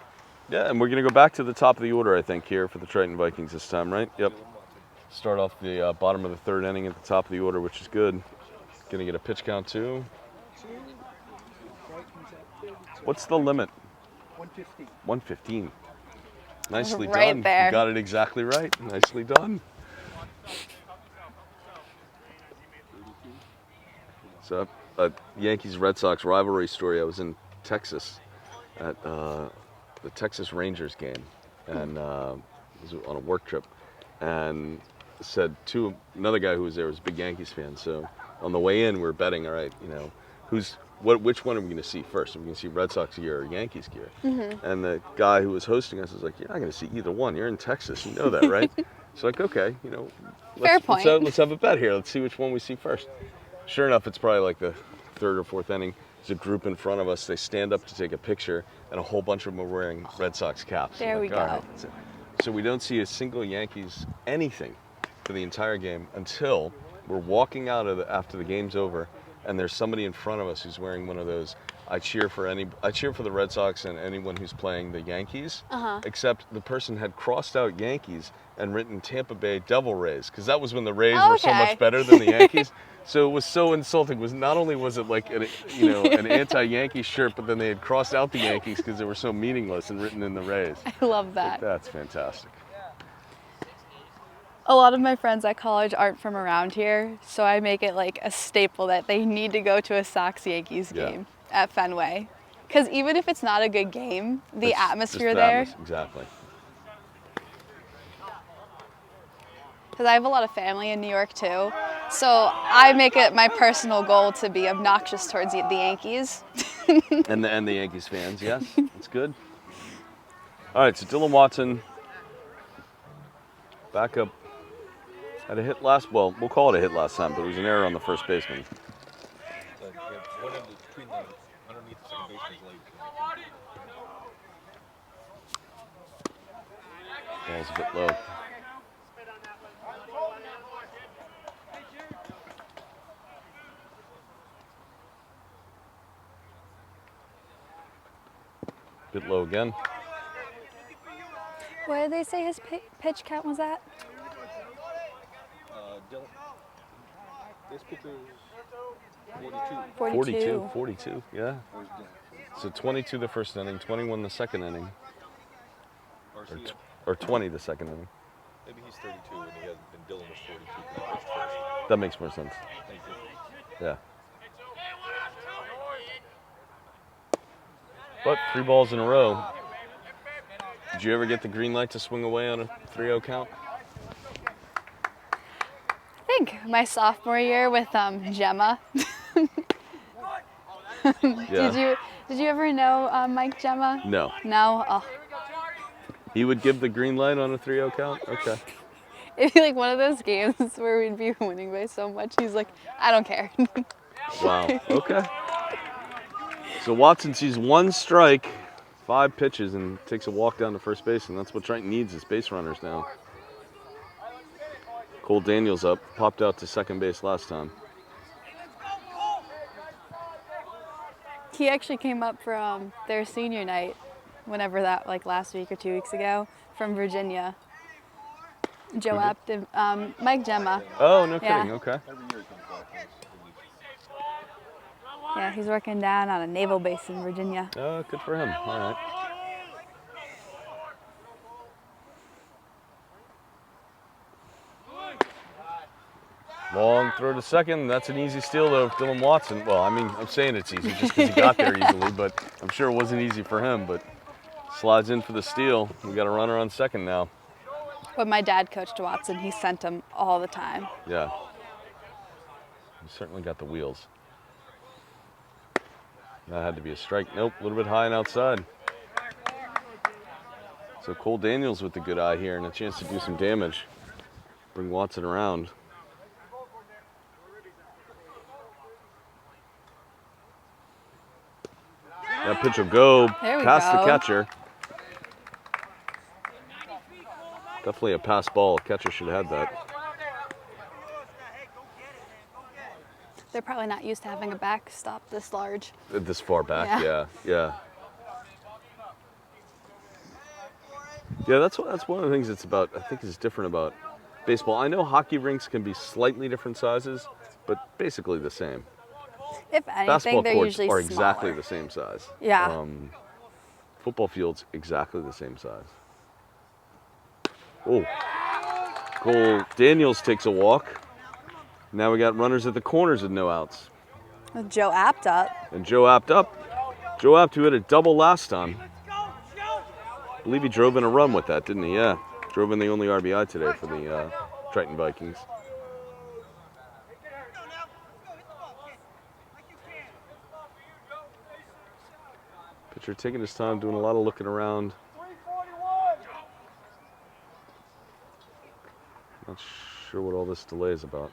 S2: Yeah, and we're going to go back to the top of the order, I think, here for the Triton Vikings this time, right? Yep. Start off the bottom of the third inning at the top of the order, which is good. Going to get a pitch count, too. What's the limit?
S3: 150.
S2: 115. Nicely
S1: Right
S2: done.
S1: there.
S2: You got it exactly right. Nicely done. So, a Yankees-Red Sox rivalry story. I was in Texas at the Texas Rangers game, and was on a work trip, and said to another guy who was there was a big Yankees fan. So on the way in, we were betting, all right, which one are we going to see first? Are we going to see Red Sox gear or Yankees gear? Mm-hmm. And the guy who was hosting us was like, you're not going to see either one. You're in Texas. You know that, right? So like, okay,
S1: Fair point.
S2: Let's have a bet here. Let's see which one we see first. Sure enough, it's probably like the third or fourth inning. There's a group in front of us. They stand up to take a picture, and a whole bunch of them are wearing Red Sox caps.
S1: There we
S2: all
S1: go.
S2: right. So we don't see a single Yankees anything for the entire game until we're walking out after the game's over, and there's somebody in front of us who's wearing one of those I cheer for the Red Sox and anyone who's playing the Yankees, except the person had crossed out Yankees and written Tampa Bay Devil Rays, because that was when the Rays were so much better than the Yankees. So it was so insulting. Not only was it like an anti-Yankee shirt, but then they had crossed out the Yankees because they were so meaningless and written in the Rays.
S1: I love that.
S2: That's fantastic.
S1: A lot of my friends at college aren't from around here, so I make it like a staple that they need to go to a Sox-Yankees game at Fenway. Because even if it's not a good game, the atmosphere there.
S2: Exactly.
S1: Because I have a lot of family in New York too, so I make it my personal goal to be obnoxious towards the Yankees.
S2: and the Yankees fans, yes, that's good. All right, so Dylan Watson back up. Had a hit we'll call it a hit last time, but it was an error on the first baseman.
S3: Underneath the second baseman's leg.
S2: Ball's a bit low. Bit low again.
S1: What did they say his pitch count was at?
S3: Dylan. This pitcher is 42.
S2: 42, yeah. So 22 the first inning, 21 the second inning, or 20 the second inning.
S3: Maybe he's 32 and Dylan was 42 because he pitched first.
S2: That makes more sense.
S3: Thank you.
S2: Yeah. But 3 balls in a row. Did you ever get the green light to swing away on a 3-0 count?
S1: I think my sophomore year with Gemma.
S2: Yeah.
S1: Did you ever know Mike Gemma?
S2: No.
S1: No? Oh.
S2: He would give the green light on a 3-0 count? Okay.
S1: It'd be like one of those games where we'd be winning by so much. He's like, I don't care.
S2: Wow. Okay. So Watson sees one strike, 5 pitches, and takes a walk down to first base, and that's what Triton needs is base runners now. Cole Daniels up, popped out to second base last time.
S1: He actually came up from their senior night, whenever that, like last week or 2 weeks ago, from Virginia. Joe Apt and Mike Gemma.
S2: Oh, no
S1: Yeah.
S2: kidding. Okay.
S3: Every year he comes back.
S1: Yeah, he's working down on a naval base in Virginia.
S2: Oh, good for him. All right. Long throw to second. That's an easy steal, though, Dylan Watson. Well, I mean, I'm saying it's easy just because he got there easily, but I'm sure it wasn't easy for him. But slides in for the steal. We got a runner on second now.
S1: When my dad coached Watson, he sent him all the time.
S2: Yeah. He certainly got the wheels. That had to be a strike. Nope, a little bit high and outside. So Cole Daniels with the good eye here and a chance to do some damage. Bring Watson around. That pitch will go past the catcher. Definitely a pass ball. Catcher should have had that.
S1: They're probably not used to having a backstop this large.
S2: This far back, yeah. Yeah, that's one of the things that's about, I think is different about baseball. I know hockey rinks can be slightly different sizes, but basically the same.
S1: If anything,
S2: Basketball
S1: they're
S2: courts
S1: usually
S2: are exactly
S1: smaller.
S2: the same size.
S1: Yeah.
S2: Football fields, exactly the same size. Oh, Cole Daniels takes a walk. Now we got runners at the corners with no outs.
S1: With Joe Apt up.
S2: And Joe Apt up. Joe Apt, who hit a double last time. I believe he drove in a run with that, didn't he? Yeah. Drove in the only RBI today for the Triton Vikings. Pitcher taking his time, doing a lot of looking around. Not sure what all this delay is about.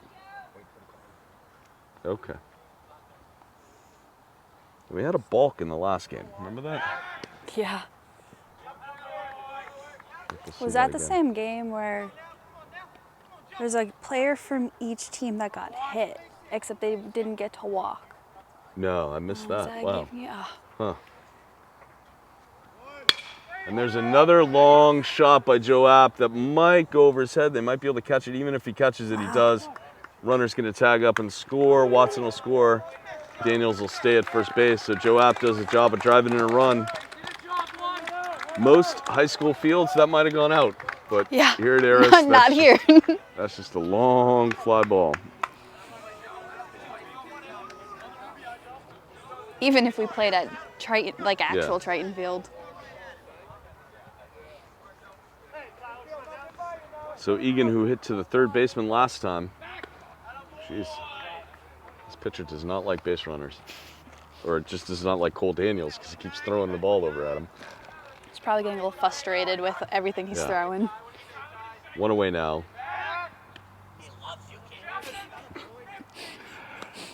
S2: Okay. We had a balk in the last game. Remember that?
S1: Yeah.
S2: We'll
S1: Was that the same game where there's a player from each team that got hit, except they didn't get to walk?
S2: No, I missed
S1: Was
S2: that. Wow.
S1: game? Yeah.
S2: Huh. And there's another long shot by Joe Apt that might go over his head. They might be able to catch it. Even if he catches it, he does. Runner's going to tag up and score. Watson will score. Daniels will stay at first base. So Joe Apt does a job of driving in a run. Most high school fields, that might have gone out. But here at Aris,
S1: not here.
S2: That's just a long fly ball.
S1: Even if we played at Triton, like actual Triton Field.
S2: So Egan, who hit to the third baseman last time, jeez, this pitcher does not like base runners. Or just does not like Cole Daniels because he keeps throwing the ball over at him.
S1: He's probably getting a little frustrated with everything he's throwing.
S2: One away now.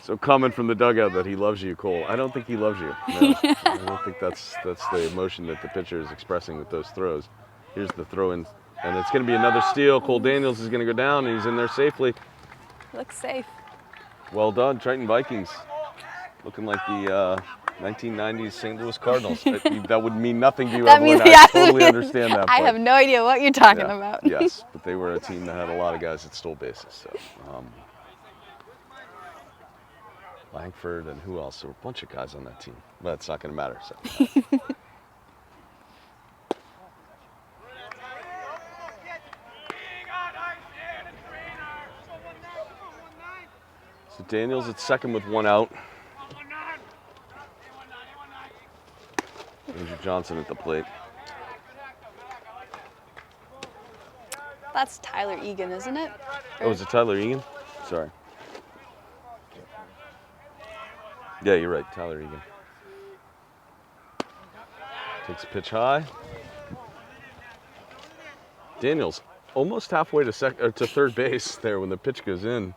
S2: So comment from the dugout that he loves you, Cole. I don't think he loves you. No. I don't think that's the emotion that the pitcher is expressing with those throws. Here's the throw in. And it's going to be another steal. Cole Daniels is going to go down, and he's in there safely.
S1: Looks safe.
S2: Well done, Triton Vikings. Looking like the 1990s St. Louis Cardinals. That would mean nothing to you, Evelyn. I totally understand that.
S1: I have no idea what you're talking about.
S2: Yes, but they were a team that had a lot of guys that stole bases. So, Langford and who else? There were a bunch of guys on that team. But it's not going to matter. So. So Daniels at second with one out. Andrew Johnson at the plate.
S1: That's Tyler Egan, isn't it?
S2: Oh, is it Tyler Egan? Sorry. Yeah, you're right, Tyler Egan. Takes a pitch high. Daniels almost halfway to third base there when the pitch goes in,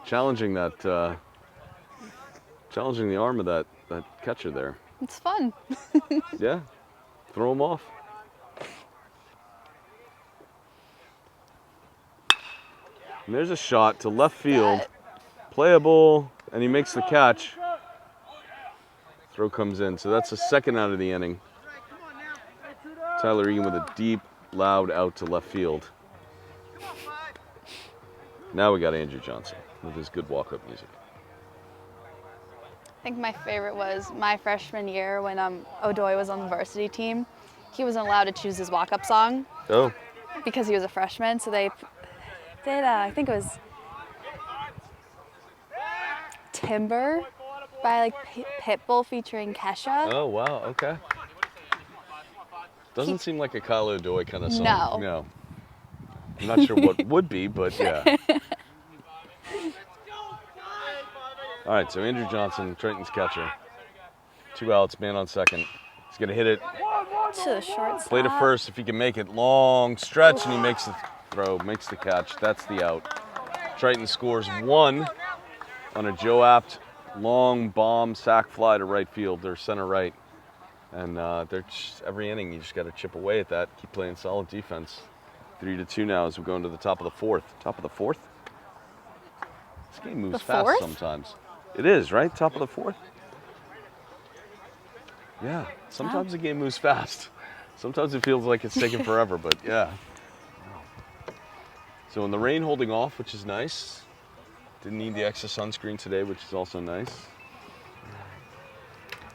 S2: challenging that, challenging the arm of that catcher there.
S1: It's fun.
S2: Yeah, throw him off. And there's a shot to left field, playable, and he makes the catch. Throw comes in, so that's the second out of the inning. Tyler Egan with a deep, loud out to left field. Now we got Andrew Johnson with his good walk-up music.
S1: I think my favorite was my freshman year when O'Doy was on the varsity team. He wasn't allowed to choose his walk-up song
S2: Oh,
S1: because he was a freshman, so they did, I think it was Timber by like Pitbull featuring Kesha.
S2: oh wow, okay. Doesn't seem like a Kyle O'Doy kind of song.
S1: No.
S2: I'm not sure what would be, but yeah. All right, so Andrew Johnson, Triton's catcher. 2 outs, man on second. He's going to hit it.
S1: To the shortstop.
S2: Play to first if he can make it. Long stretch, and he makes the throw, makes the catch. That's the out. Triton scores 1 on a Joe Apt long bomb sac fly to right field, or center right. And they're just, every inning, you just got to chip away at that. Keep playing solid defense. 3-2 now as we go into the top of the fourth. Top of the fourth? This game moves fast sometimes. It is, right? Top of the fourth? Yeah. Sometimes the game moves fast. Sometimes it feels like it's taking forever, but yeah. So in the rain holding off, which is nice. Didn't need the extra sunscreen today, which is also nice.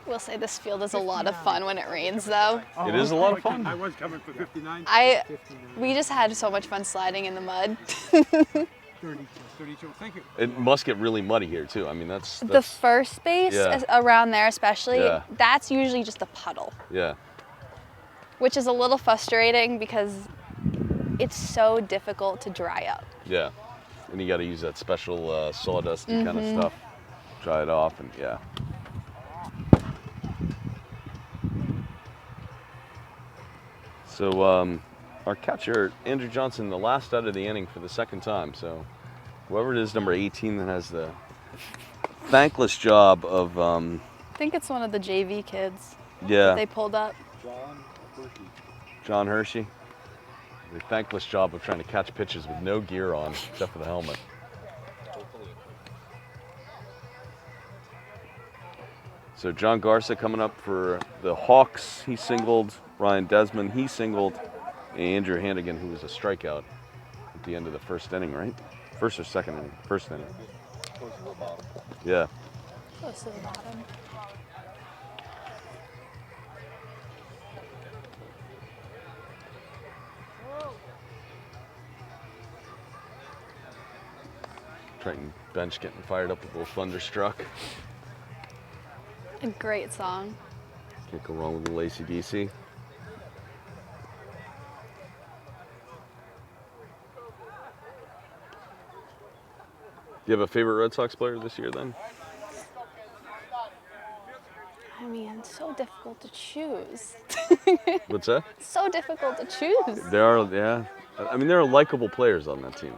S1: We'll say this field is a lot of fun when it rains, though.
S2: It is a lot of fun.
S4: I was coming for 59.
S1: We just had so much fun sliding in the mud.
S4: 32. Thank you.
S2: It must get really muddy here too. I mean, that's
S1: The first base around there, especially, that's usually just a puddle.
S2: Yeah.
S1: Which is a little frustrating because it's so difficult to dry up.
S2: Yeah. And you got to use that special sawdusty kind of stuff, dry it off, and yeah. So our catcher, Andrew Johnson, the last out of the inning for the second time. So whoever it is, number 18, that has the thankless job of...
S1: I think it's one of the JV kids
S2: yeah.
S1: that they pulled up.
S2: John Hershey. The thankless job of trying to catch pitches with no gear on, except for the helmet. So John Garza coming up for the Hawks. He singled. Ryan Desmond, he singled. And Andrew Hannigan, who was a strikeout at the end of the first inning, right? First or second inning? First inning. Yeah.
S1: Close to the bottom.
S2: Triton bench getting fired up with a little Thunderstruck.
S1: A great song.
S2: Can't go wrong with a little AC/DC. Do you have a favorite Red Sox player this year then?
S1: I mean, it's so difficult to choose.
S2: What's that?
S1: So difficult to choose.
S2: There are, yeah. I mean, there are likable players on that team.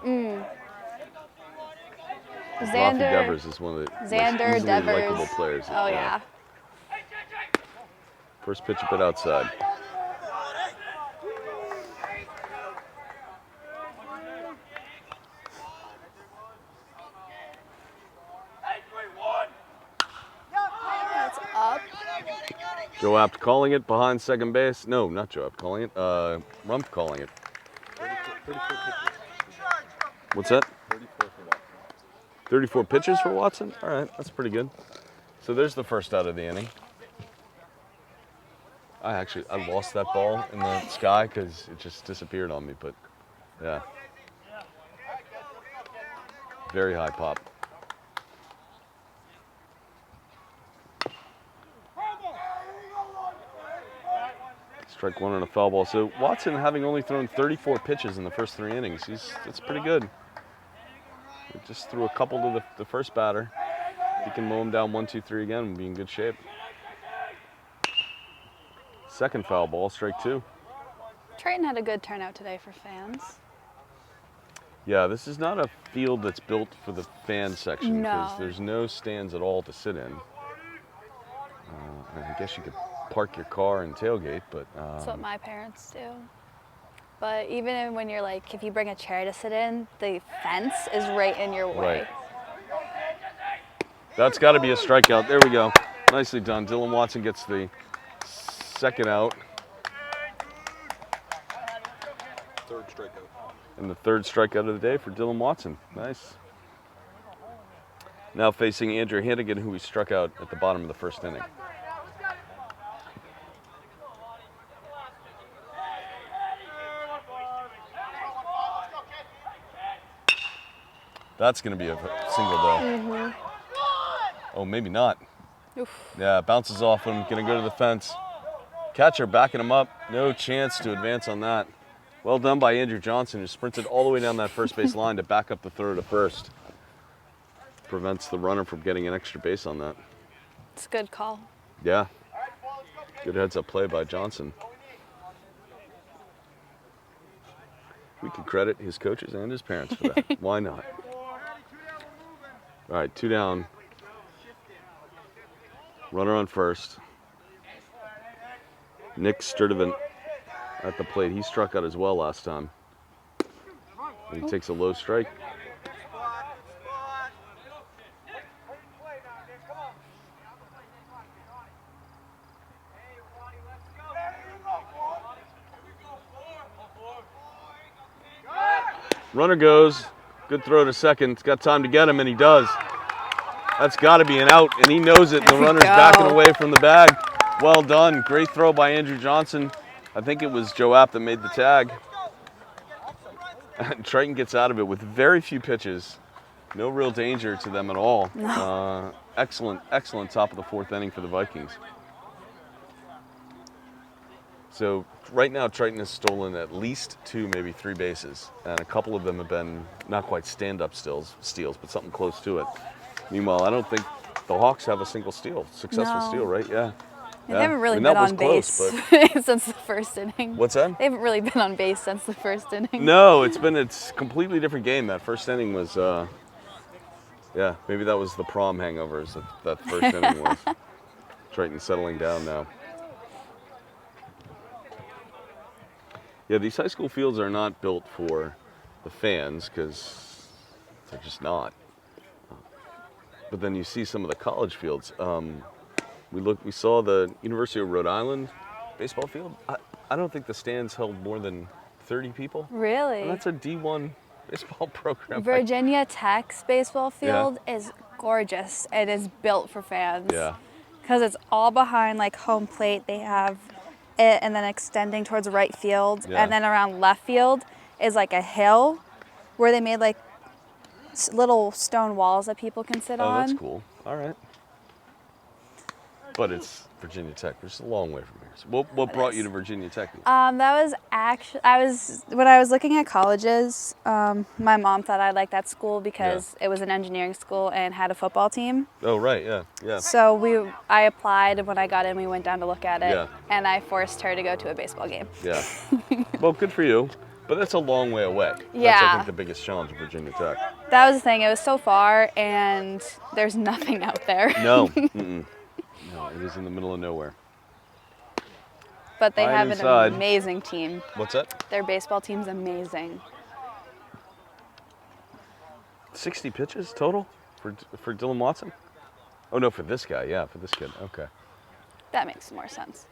S2: Rafi Devers is one of the most easily likable players.
S1: Oh, yeah.
S2: First pitch a bit outside.
S1: That's up.
S2: Joe Apt calling it behind second base. No, not Joe Apt calling it. Rumpf calling it.
S3: 34 pitches.
S2: What's that?
S3: 34 for Watson.
S2: 34 pitches for Watson? All right, that's pretty good. So there's the first out of the inning. I lost that ball in the sky because it just disappeared on me, but yeah. Very high pop. Strike one on a foul ball. So Watson, having only thrown 34 pitches in the first 3 innings, that's pretty good. He just threw a couple to the first batter. He can mow him down 1, 2, 3 again and be in good shape. Second foul ball, strike 2.
S1: Triton had a good turnout today for fans.
S2: Yeah, this is not a field that's built for the fan section because
S1: No.
S2: there's no stands at all to sit in. I guess you could park your car and tailgate, but
S1: That's what my parents do. But even when you're like, if you bring a chair to sit in, the fence is right in your way.
S2: Right. That's got to be a strikeout. There we go. Nicely done. Dylan Watson gets the second out.
S3: Third strikeout.
S2: And the third strikeout of the day for Dylan Watson. Nice. Now facing Andrew Hannigan, who he struck out at the bottom of the first inning. That's going to be a single though. Oh, maybe not.
S1: Oof.
S2: Yeah, bounces off him, going to go to the fence. Catcher backing him up. No chance to advance on that. Well done by Andrew Johnson, who sprinted all the way down that first base line to back up the throw to first. Prevents the runner from getting an extra base on that.
S1: It's a good call.
S2: Yeah. Good heads-up play by Johnson. We can credit his coaches and his parents for that. Why not? All right, 2 down. Runner on first. Nick Sturdivant at the plate. He struck out as well last time. And he takes a low strike. Runner goes. Good throw to second. It's got time to get him, and he does. That's got to be an out, and he knows it. The runner's backing away from the bag. Well done. Great throw by Andrew Johnson. I think it was Joe App that made the tag. Triton gets out of it with very few pitches. No real danger to them at all.
S1: No.
S2: Excellent top of the fourth inning for the Vikings. So right now, Triton has stolen at least 2, maybe 3 bases, and a couple of them have been not quite stand-up steals, but something close to it. Meanwhile, I don't think the Hawks have a single successful steal, right? Yeah.
S1: They haven't really been
S2: that was
S1: on
S2: close,
S1: base since the first inning.
S2: What's that?
S1: They haven't really been on base since the first inning.
S2: No, it's a completely different game. That first inning was, yeah, maybe that was the prom hangovers that first inning was. Triton settling down now. Yeah, these high school fields are not built for the fans because they're just not. But then you see some of the college fields. We saw the University of Rhode Island baseball field. I don't think the stands held more than 30 people.
S1: Really?
S2: And that's a D1 baseball program.
S1: Virginia Tech's baseball field is gorgeous. It is built for fans.
S2: Yeah.
S1: Because it's all behind like home plate. They have it and then extending towards right field.
S2: Yeah.
S1: And then around left field is like a hill where they made like little stone walls that people can sit on.
S2: Oh, that's cool. All right. But it's Virginia Tech, which is a long way from here. So what brought you to Virginia Tech?
S1: That was actually, when I was looking at colleges, my mom thought I liked that school because it was an engineering school and had a football team.
S2: Oh, right, yeah.
S1: So I applied, and when I got in, we went down to look at it,
S2: Yeah.
S1: and I forced her to go to a baseball game.
S2: Yeah. Well, good for you. But that's a long way away. That's, I
S1: Yeah.
S2: think, the biggest challenge of Virginia Tech.
S1: That was the thing. It was so far, and there's nothing out there.
S2: No. Mm-mm. No, it is in the middle of nowhere.
S1: But they
S2: Right
S1: have
S2: inside.
S1: an amazing team.
S2: What's that?
S1: Their baseball team's amazing.
S2: 60 pitches total for Dylan Watson? Oh, no, for this guy. Yeah, for this kid. Okay.
S1: That makes more sense.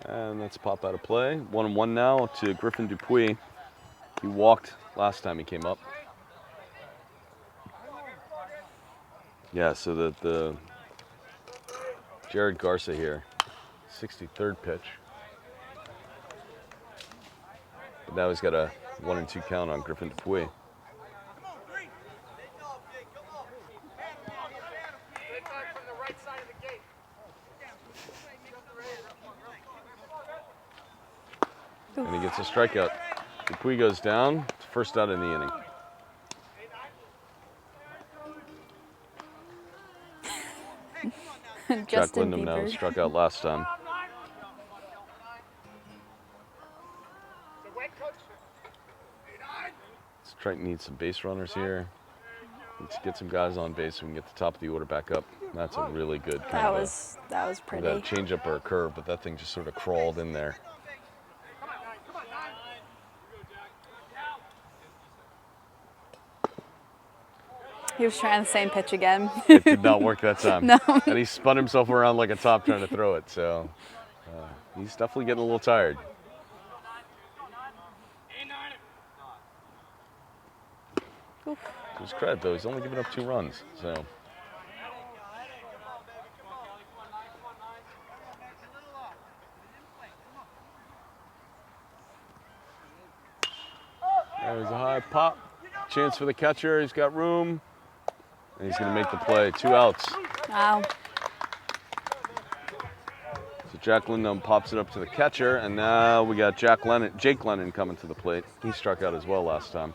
S2: And that's pop out of play. 1-1 now to Griffin Dupuis. He walked last time he came up. Yeah, so the Jared Garza here, 63rd pitch. But now he's got a 1-2 count on Griffin Dupuis. And he gets a strikeout. Dupuis goes down. First out in the inning. Jack
S1: Justin
S2: Wyndham now
S1: Bieber.
S2: struck out last time. Triton needs some base runners here. Let's get some guys on base so we can get the top of the order back up. That's a really good kind
S1: That
S2: of
S1: was pretty.
S2: a change-up or a curve, but that thing just sort of crawled in there.
S1: He was trying the same pitch again.
S2: It did not work that time.
S1: No.
S2: And he spun himself around like a top trying to throw it, so he's definitely getting a little tired.
S1: Oof.
S2: To his credit, though, he's only given up 2 runs, so. There's a high pop. Chance for the catcher. He's got room. And he's going to make the play. 2 outs.
S1: Wow.
S2: So Jack Lindholm pops it up to the catcher, and now we got Jake Lennon coming to the plate. He struck out as well last time.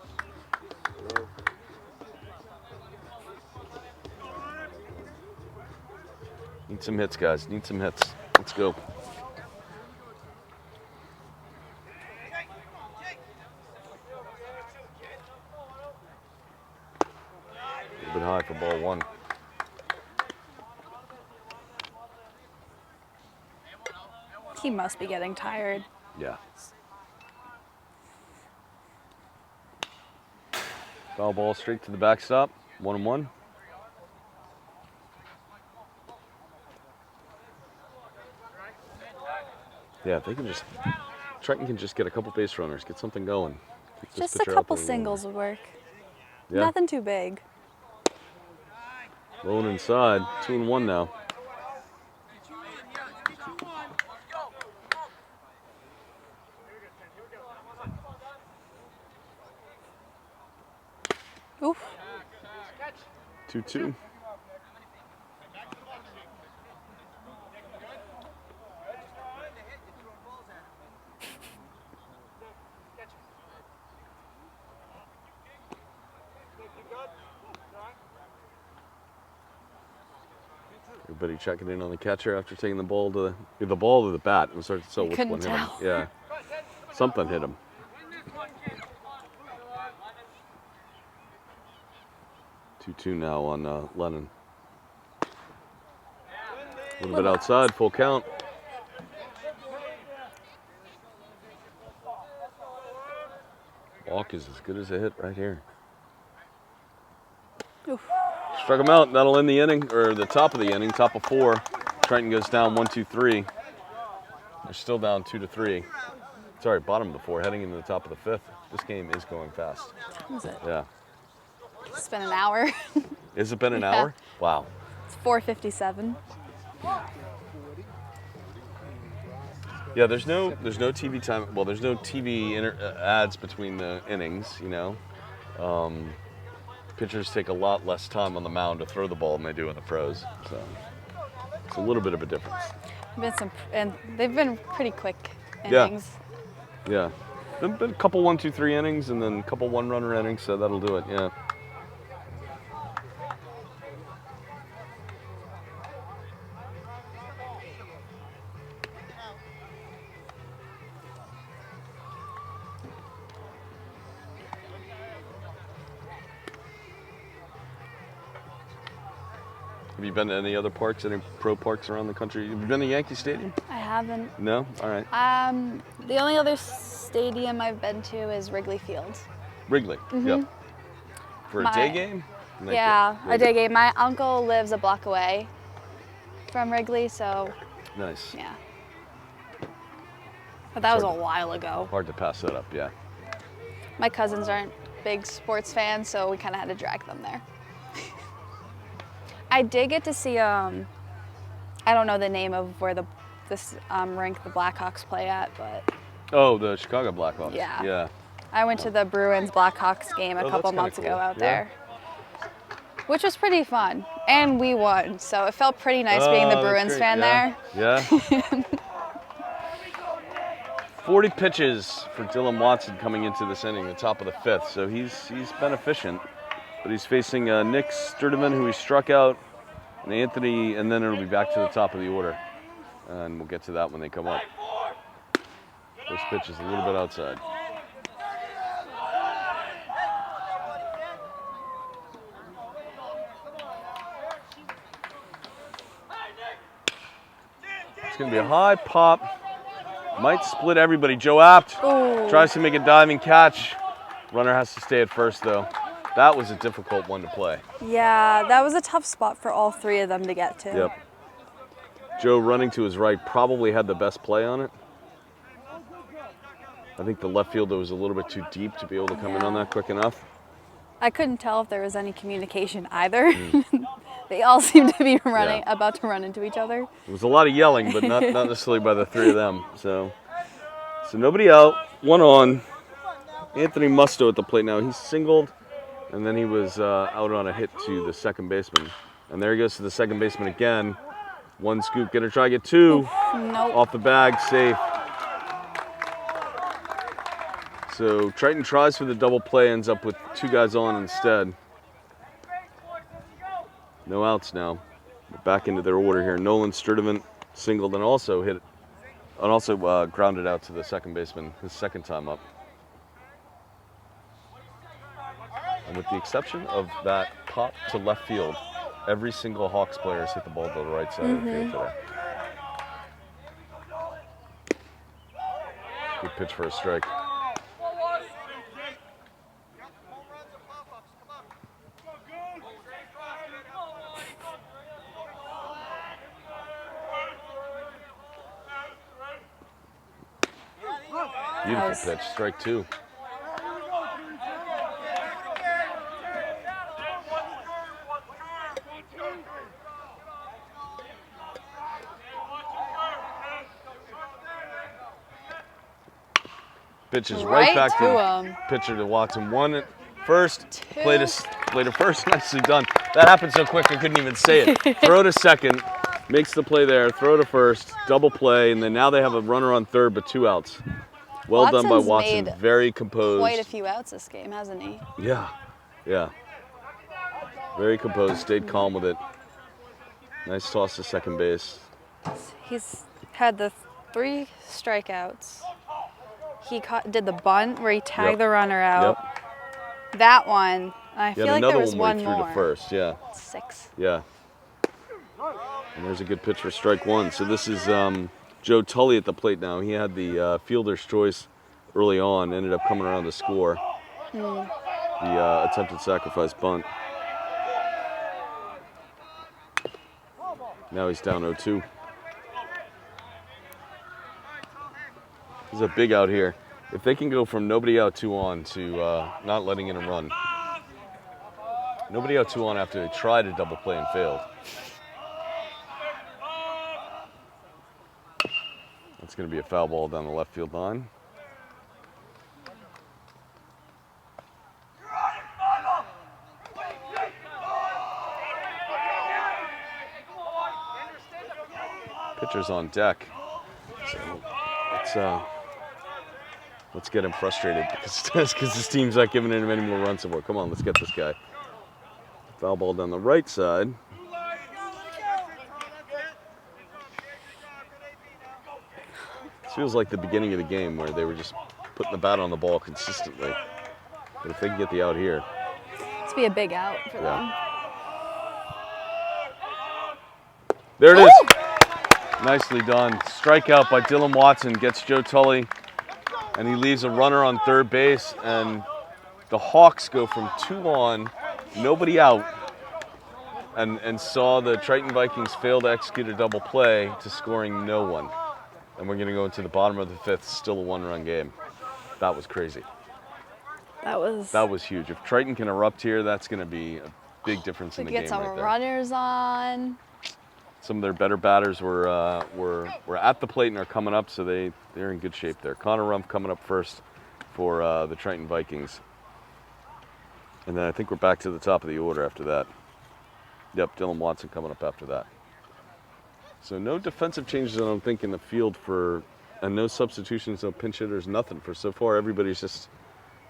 S2: Need some hits, guys. Need some hits. Let's go. A little bit high for ball 1.
S1: He must be getting tired.
S2: Yeah. Foul ball straight to the backstop. 1-1. Yeah, if they can just, Triton can just get a couple base runners, get something going. Keep this
S1: Just a
S2: pitcher out
S1: couple
S2: there a little
S1: singles would work.
S2: more. Yeah,
S1: Nothing too big.
S2: low and inside, 2-1 now.
S1: Oof.
S2: 2-2. Everybody checking in on the catcher after taking the ball to the bat. I'm starting to tell which
S1: Couldn't
S2: one hit him.
S1: tell.
S2: Yeah, something hit him. 2-2 now on Lennon. A little bit outside, full count. Walk is as good as a hit right here.
S1: Oof.
S2: Struck him out. That'll end the inning, or the top of the inning, top of 4. Triton goes down 1-2-3. They're still down 2-3. Sorry, bottom of the 4, heading into the top of the 5th. This game is going fast.
S1: What is it?
S2: Yeah.
S1: It's been an hour.
S2: Has it been an
S1: Yeah.
S2: hour? Wow.
S1: It's 4:57.
S2: Yeah, there's no TV time. Well, there's no TV ads between the innings. You know, pitchers take a lot less time on the mound to throw the ball than they do in the pros. So it's a little bit of a difference.
S1: And they've been pretty quick innings.
S2: Yeah. Been a couple 1-2-3 innings and then a couple 1-runner innings, so that'll do it. Yeah. Have you been to any other parks, any pro parks around the country? Have you been to Yankee Stadium?
S1: I haven't.
S2: No? All right.
S1: The only other stadium I've been to is Wrigley Field.
S2: Wrigley. Yep. For a day game? Night
S1: Yeah,
S2: game?
S1: a day game. My uncle lives a block away from Wrigley, so
S2: Nice.
S1: yeah. But that was a
S2: Hard to-
S1: while ago.
S2: Hard to pass that up, yeah.
S1: My cousins aren't big sports fans, so we kind of had to drag them there. I did get to see, I don't know the name of where this rink the Blackhawks play at, but
S2: Oh, the Chicago Blackhawks.
S1: Yeah.
S2: Yeah.
S1: I went to the Bruins Blackhawks game a
S2: Oh,
S1: couple
S2: that's kinda
S1: months ago
S2: cool.
S1: out
S2: Yeah.
S1: there, which was pretty fun. And we won, so it felt pretty nice being the
S2: Oh, that's
S1: Bruins
S2: great.
S1: fan
S2: Yeah.
S1: there.
S2: Yeah. 40 pitches for Dylan Watson coming into this inning, the top of the 5th. So he's been efficient, but he's facing Nick Sturdivant, who he struck out, and Anthony, and then it'll be back to the top of the order. And we'll get to that when they come up. First pitch is a little bit outside. going to be a high pop. Might split everybody. Joe Apt
S1: Ooh.
S2: tries to make a diving catch. Runner has to stay at first, though. That was a difficult one to play.
S1: Yeah, that was a tough spot for all three of them to get to.
S2: Yep. Joe running to his right probably had the best play on it. I think the left fielder was a little bit too deep to be able to come in on that quick enough.
S1: I couldn't tell if there was any communication either. They all seemed to be running, about to run into each other.
S2: There was a lot of yelling, but not necessarily by the three of them. So nobody out, one on. Anthony Musto at the plate now. He's singled, and then he was out on a hit to the second baseman. And there he goes to the second baseman again. One scoop, gonna try to get two.
S1: Nope.
S2: Off the bag, safe. So Triton tries for the double play, ends up with two guys on instead. No outs now. We're back into their order here. Nolan Sturdivant singled and also grounded out to the second baseman his second time up. And with the exception of that pop to left field, every single Hawks player has hit the ball to the right side of the field today. Good pitch for a strike. Beautiful pitch, strike two. Pitches right back to
S1: him.
S2: Pitcher to Watson. One at first, play to first, nicely done. That happened so quick I couldn't even say it. Throw to second, makes the play there, throw to first, double play, and then now they have a runner on third but two outs. Well done by Watson,
S1: made
S2: very composed.
S1: Quite a few outs this game, hasn't he?
S2: Yeah. Very composed, stayed calm with it. Nice toss to second base.
S1: He's had the 3 strikeouts. He did the bunt where he tagged the runner out.
S2: Yep.
S1: That one, I feel like there was one
S2: through
S1: more.
S2: to first, yeah.
S1: 6.
S2: Yeah. And there's a good pitch for strike one. So this is Joe Tully at the plate now. He had the fielder's choice early on, ended up coming around to score. The attempted sacrifice bunt. Now he's down 0-2. This is a big out here. If they can go from nobody out 2 on to not letting in a run. Nobody out 2 on after they tried a double play and failed. That's going to be a foul ball down the left field line. Pitcher's on deck. So let's get him frustrated because his team's not giving him any more runs support. Come on, let's get this guy. Foul ball down the right side. This feels like the beginning of the game where they were just putting the bat on the ball consistently. But if they can get the out here.
S1: This be a big out for them.
S2: There it is. Nicely done. Strikeout by Dylan Watson gets Joe Tully, and he leaves a runner on third base, and the Hawks go from 2 on, nobody out, and saw the Triton Vikings fail to execute a double play to scoring no one. And we're going to go into the bottom of the 5th, still a 1-run game. That was crazy. That was huge. If Triton can erupt here, that's going to be a big difference in the game right there.
S1: Get some runners on.
S2: Some of their better batters were at the plate and are coming up, so they're in good shape there. Connor Rumpf coming up first for the Triton Vikings. And then I think we're back to the top of the order after that. Yep, Dylan Watson coming up after that. So no defensive changes, I don't think, in the field and no substitutions, no pinch hitters, nothing. For so far, everybody's just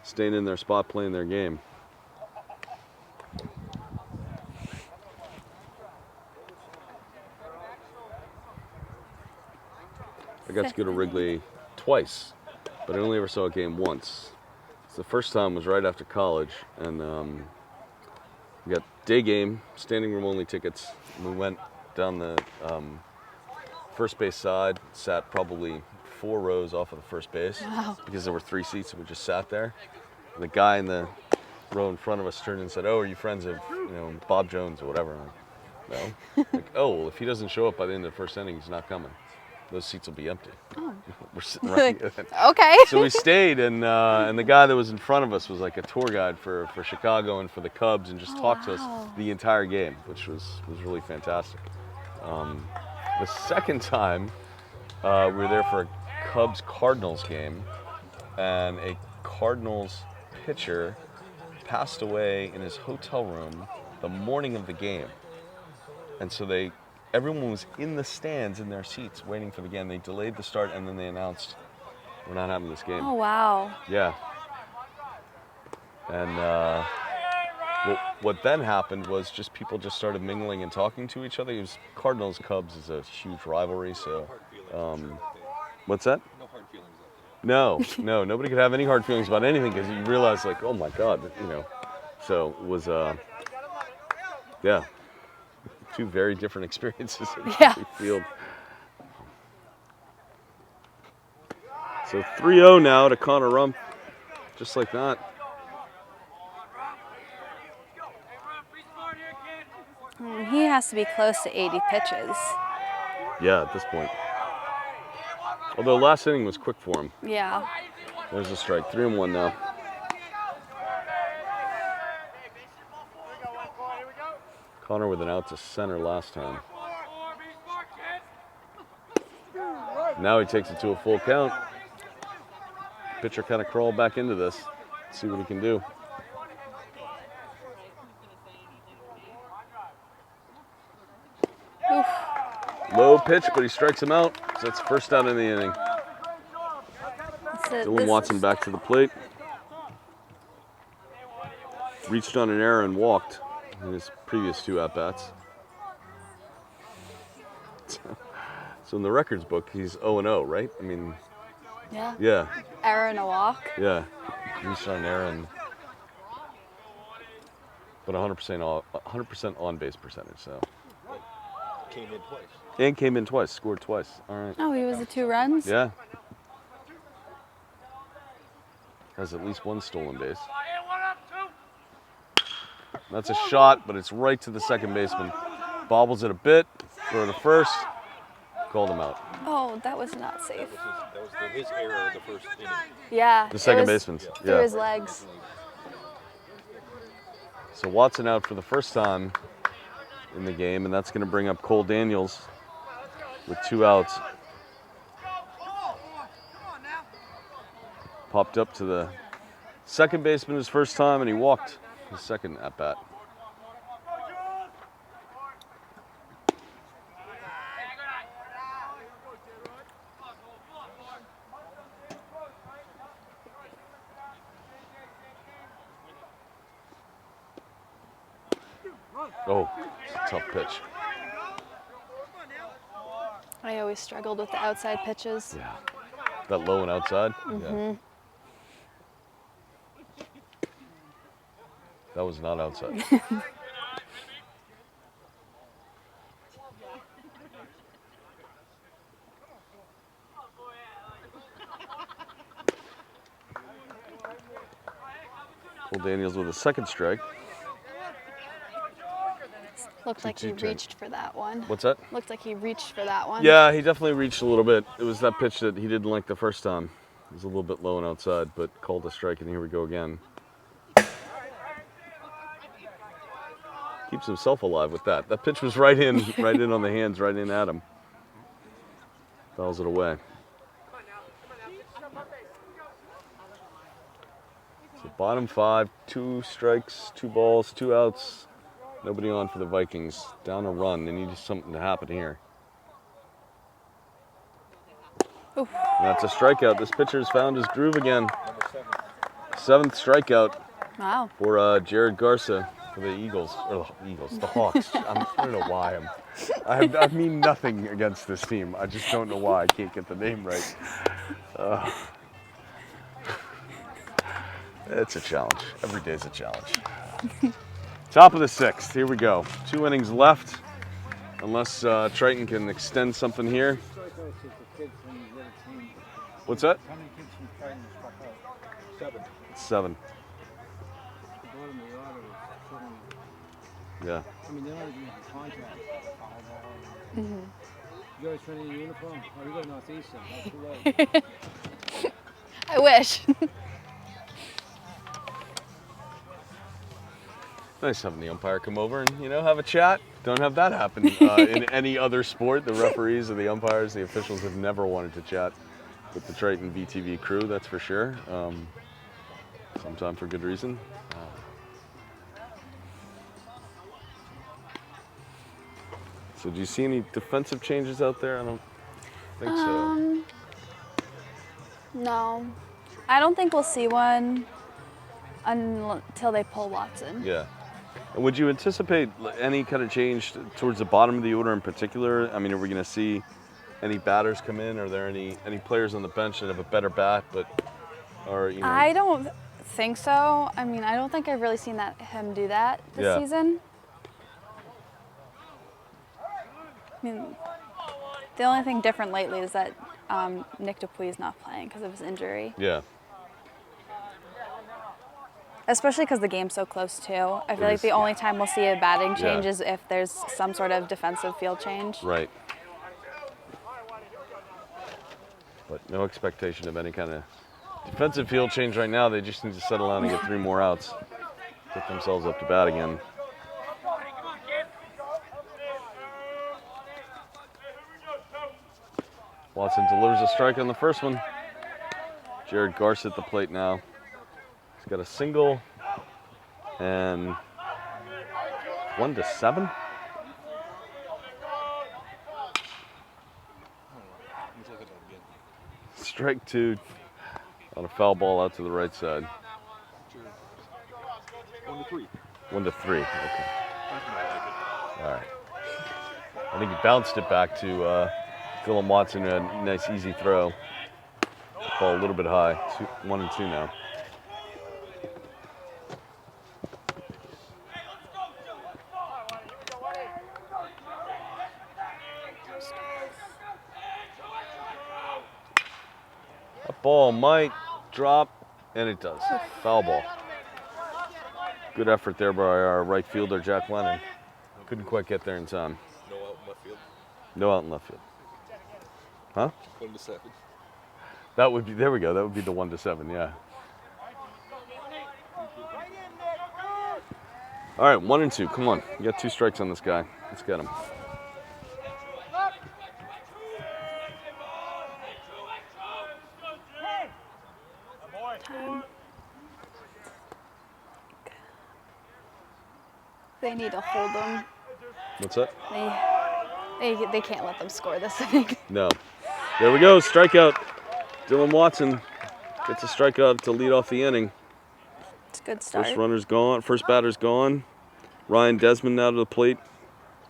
S2: staying in their spot, playing their game. I got to go to Wrigley twice, but I only ever saw a game once. So the first time was right after college, and we got day game, standing room only tickets. And we went down the first base side, sat probably 4 rows off of the first base
S1: Wow.
S2: because there were 3 seats and we just sat there. And the guy in the row in front of us turned and said, "Oh, are you friends of, Bob Jones or whatever?" I'm like, "No." Like, "Oh, well, if he doesn't show up by the end of the first inning, he's not coming. Those seats will be empty."
S1: Oh.
S2: We're sitting right
S1: Okay.
S2: So we stayed, and the guy that was in front of us was like a tour guide for Chicago and for the Cubs, and just talked to us
S1: wow.
S2: the entire game, which was really fantastic. The second time, we were there for a Cubs-Cardinals game, and a Cardinals pitcher passed away in his hotel room the morning of the game. And so everyone was in the stands in their seats waiting for the game. They delayed the start, and then they announced, "We're not having this game."
S1: Oh, wow.
S2: Yeah. And what then happened was just people just started mingling and talking to each other. It was Cardinals-Cubs is a huge rivalry, so what's that?
S3: No hard feelings up there.
S2: No, nobody could have any hard feelings about anything because you realize, like, oh my God, So it was, yeah, 2 very different experiences in
S1: Yeah.
S2: the field. So 3-0 now to Connor Rump, just like that.
S1: He has to be close to 80 pitches.
S2: Yeah, at this point. Although last inning was quick for him.
S1: Yeah.
S2: There's a strike. 3-1 now. Connor with an out to center last time. Now he takes it to a full count. Pitcher kind of crawled back into this. See what he can do.
S1: Oof.
S2: Low pitch, but he strikes him out. So that's first out in the inning. Dylan Watson back to the plate. Reached on an error and walked in his previous 2 at-bats. So in the records book, he's 0-0, right? I mean,
S1: Yeah.
S2: yeah,
S1: Error and a walk.
S2: yeah. Reached on an error and, but 100% on base percentage. So.
S3: Came in twice.
S2: And came in twice, scored twice. All right.
S1: Oh, he was the 2 runs?
S2: Yeah. Has at least 1 stolen base. That's a shot, but it's right to the second baseman. Bobbles it a bit, throw to first, called him out.
S1: Oh, that was not safe.
S3: That was his error in the first inning.
S1: Yeah.
S2: The second
S1: it was
S2: baseman's.
S1: Through
S2: Yeah.
S1: his legs.
S2: So Watson out for the first time in the game, and that's going to bring up Cole Daniels with 2 outs. Popped up to the second baseman his first time, and he walked his second at bat. Oh, it's a tough pitch.
S1: I always struggled with the outside pitches.
S2: Yeah. That low and outside?
S1: Mm-hmm.
S2: Yeah. That was not outside. Cole Daniels with a second strike.
S1: Looked like he
S2: 2-2.
S1: reached for that one.
S2: What's that?
S1: Looked like he reached for that one.
S2: Yeah, he definitely reached a little bit. It was that pitch that he didn't like the first time. It was a little bit low and outside, but called a strike, and here we go again. Keeps himself alive with that. That pitch was right in on the hands, right in at him. Fouls it away. So bottom 5, 2 strikes, 2 balls, 2 outs. Nobody on for the Vikings. Down a run. They need something to happen here.
S1: Oof.
S2: And that's a strikeout. This pitcher's found his groove again. 7th strikeout
S1: Wow.
S2: for Jared Garza for the Eagles, or the Hawks. I don't know why I mean nothing against this team. I just don't know why I can't get the name right. It's a challenge. Every day's a challenge. Top of the 6th. Here we go. 2 innings left. Unless Triton can extend something here. What's that?
S4: How many kids from Triton struck out? 7.
S2: 7.
S4: The bottom of the order is killing me.
S2: Yeah.
S4: I mean, they're not even making contact. Foul ball. You guys training in uniform? Oh, you go to Northeastern. Not too late.
S1: I wish.
S2: Nice having the umpire come over and, have a chat. Don't have that happen in any other sport. The referees or the umpires, the officials have never wanted to chat with the Triton VTV crew, that's for sure. Sometimes for good reason. So do you see any defensive changes out there? I don't think so.
S1: No. I don't think we'll see one until they pull Watson.
S2: Yeah. And would you anticipate any kind of change towards the bottom of the order in particular? I mean, are we going to see any batters come in? Are there any players on the bench that have a better bat,
S1: I don't think so. I mean, I don't think I've really seen him do that this season. I mean, the only thing different lately is that Nick Dupuis not playing because of his injury.
S2: Yeah.
S1: Especially because the game's so close too. I feel like the only time we'll see a batting change is if there's some sort of defensive field change.
S2: Right. But no expectation of any kind of defensive field change right now. They just need to settle down and get 3 more outs. Get themselves up to bat again. Watson delivers a strike on the first one. Jared Garce at the plate now. He's got a single and 1-7. Strike 2 on a foul ball out to the right side.
S3: 1-3.
S2: 1-3. Okay. All right. I think he bounced it back to Dylan Watson. A nice easy throw. Ball a little bit high. 1-2 now. That ball might drop, and it does. Foul ball. Good effort there by our right fielder, Jack Lennon. Couldn't quite get there in time.
S3: No out in left field.
S2: No out in left field. Huh?
S3: 1-7.
S2: That would be, there we go. That would be the 1-7, yeah. All right, 1-2. Come on. You got 2 strikes on this guy. Let's get him.
S1: Time. They need to hold them.
S2: What's that?
S1: They can't let them score this inning.
S2: No. There we go. Strikeout. Dylan Watson gets a strikeout to lead off the inning.
S1: It's a good start.
S2: First runner's gone. First batter's gone. Ryan Desmond now to the plate.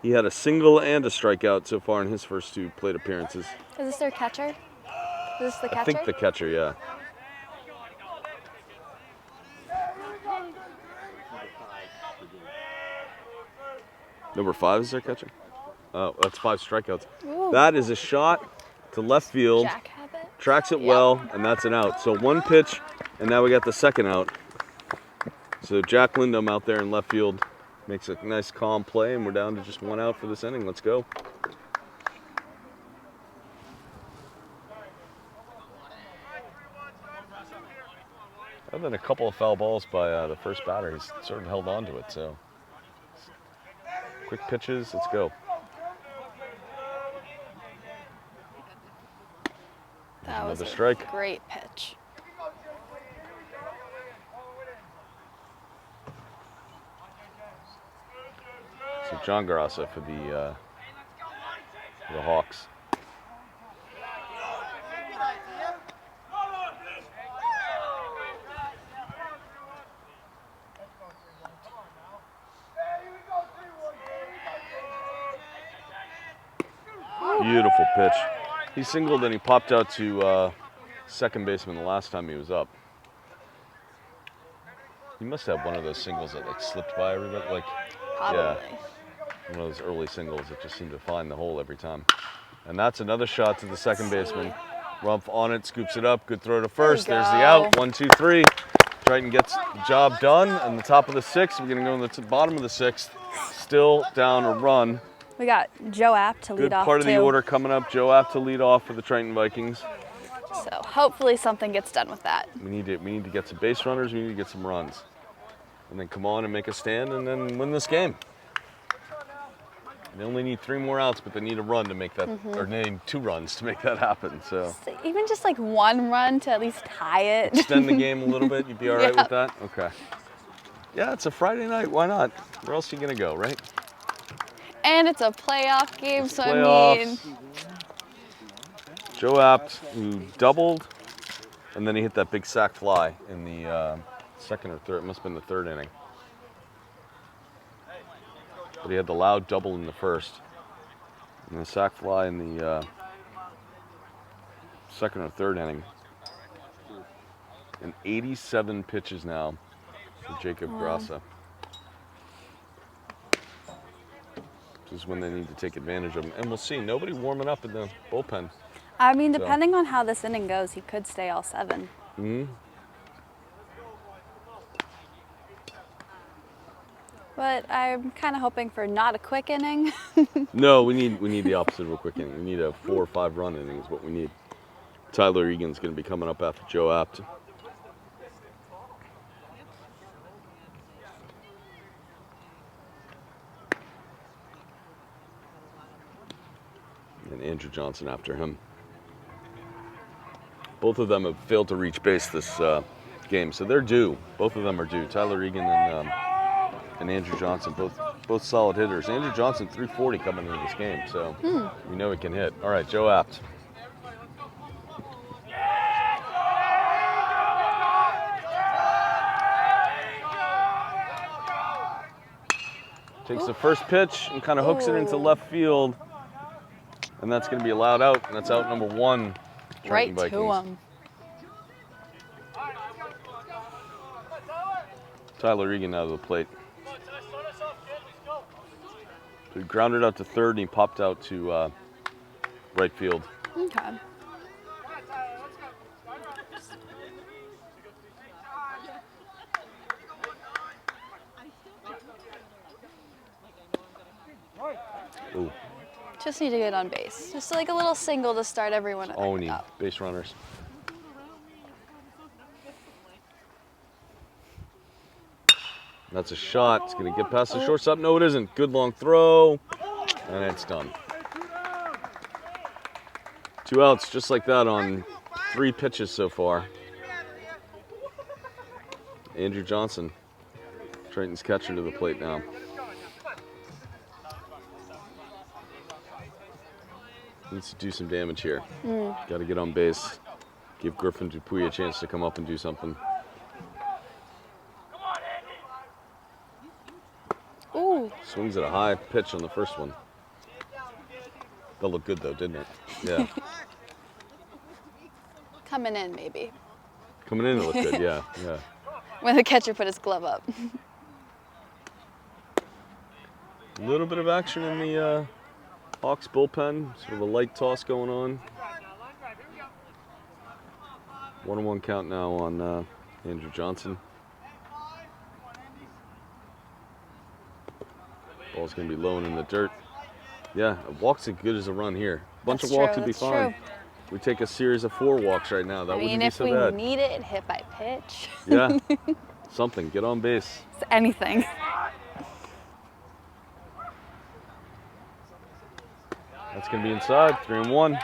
S2: He had a single and a strikeout so far in his first 2 plate appearances.
S1: Is this their catcher? Is this the catcher?
S2: I think the catcher, yeah. Number 5 is their catcher? Oh, that's 5 strikeouts.
S1: Ooh.
S2: That is a shot to left field.
S1: Jack have it.
S2: Tracks it well, and that's an out. So 1 pitch, and now we got the second out. So Jack Lindholm out there in left field makes a nice calm play, and we're down to just 1 out for this inning. Let's go. Other than a couple of foul balls by the first batter, he's sort of held on to it. So quick pitches, let's go.
S1: That was
S2: Another
S1: a
S2: strike.
S1: great pitch.
S2: So John Garasa for the Hawks. Beautiful pitch. He singled and he popped out to second baseman the last time he was up. He must have one of those singles that like slipped by everybody. Like,
S1: Probably.
S2: yeah. One of those early singles that just seem to find the hole every time. And that's another shot to the second baseman. Rumpf on it, scoops it up. Good throw to first. There's the out. 1, 2, 3. Triton gets the job done. And the top of the sixth. We're going to go in the bottom of the sixth. Still down a run.
S1: We got Joe App to lead
S2: Good
S1: off
S2: part of the
S1: too.
S2: order coming up. Joe App to lead off for the Triton Vikings.
S1: So hopefully something gets done with that.
S2: We need to get some base runners. We need to get some runs. And then come on and make a stand and then win this game. They only need 3 more outs, but they need a run to make that, or they need 2 runs to make that happen. So
S1: even just like 1 run to at least tie it.
S2: Extend the game a little bit. You'd be all right with that? Okay. Yeah, it's a Friday night. Why not? Where else are you going to go, right?
S1: And it's a playoff game, so
S2: Playoffs.
S1: I mean.
S2: Joe Apt, who doubled, and then he hit that big sac fly in the second or third. It must have been the 3rd inning. But he had the loud double in the first. And the sac fly in the second or 3rd inning. And 87 pitches now for Jacob Grassa. This is when they need to take advantage of him. And we'll see. Nobody warming up in the bullpen.
S1: I mean, depending on how this inning goes, he could stay all 7.
S2: Mm-hmm.
S1: But I'm kind of hoping for not a quick inning.
S2: No, we need the opposite of a quick inning. We need a 4 or 5 run inning is what we need. Tyler Egan's going to be coming up after Joe Apt. And Andrew Johnson after him. Both of them have failed to reach base this game, so they're due. Both of them are due. Tyler Egan and Andrew Johnson, both solid hitters. Andrew Johnson, 340 coming into this game, so we know he can hit. All right, Joe Apt. Takes the first pitch and kind of hooks it into left field. And that's going to be a loud out, and that's out number 1.
S1: Right to him.
S2: Tyler Egan out of the plate. So he grounded out to 3rd, and he popped out to right field.
S1: Okay.
S2: Ooh.
S1: Just need to get on base. Just like a little single to start everyone
S2: Oh, we need
S1: up.
S2: base runners. That's a shot. It's going to get past the shortstop. No, it isn't. Good long throw. And it's done. 2 outs just like that on 3 pitches so far. Andrew Johnson, Triton's catcher, to the plate now. Needs to do some damage here. Got to get on base. Give Griffin Dupuy a chance to come up and do something.
S1: Ooh.
S2: Swings at a high pitch on the first one. That looked good though, didn't it? Yeah.
S1: Coming in, maybe.
S2: Coming in, it looked good. Yeah, yeah.
S1: When the catcher put his glove up.
S2: A little bit of action in the Hawks bullpen. Sort of a light toss going on. 1-1 count now on Andrew Johnson. Ball's going to be low and in the dirt. Yeah, a walk's as good as a run here. Bunch of walks would be fine. We take a series of 4 walks right now. That wouldn't be so bad.
S1: I mean, if we need it, hit by pitch.
S2: Yeah, something. Get on base.
S1: It's anything.
S2: That's going to be inside. 3-1.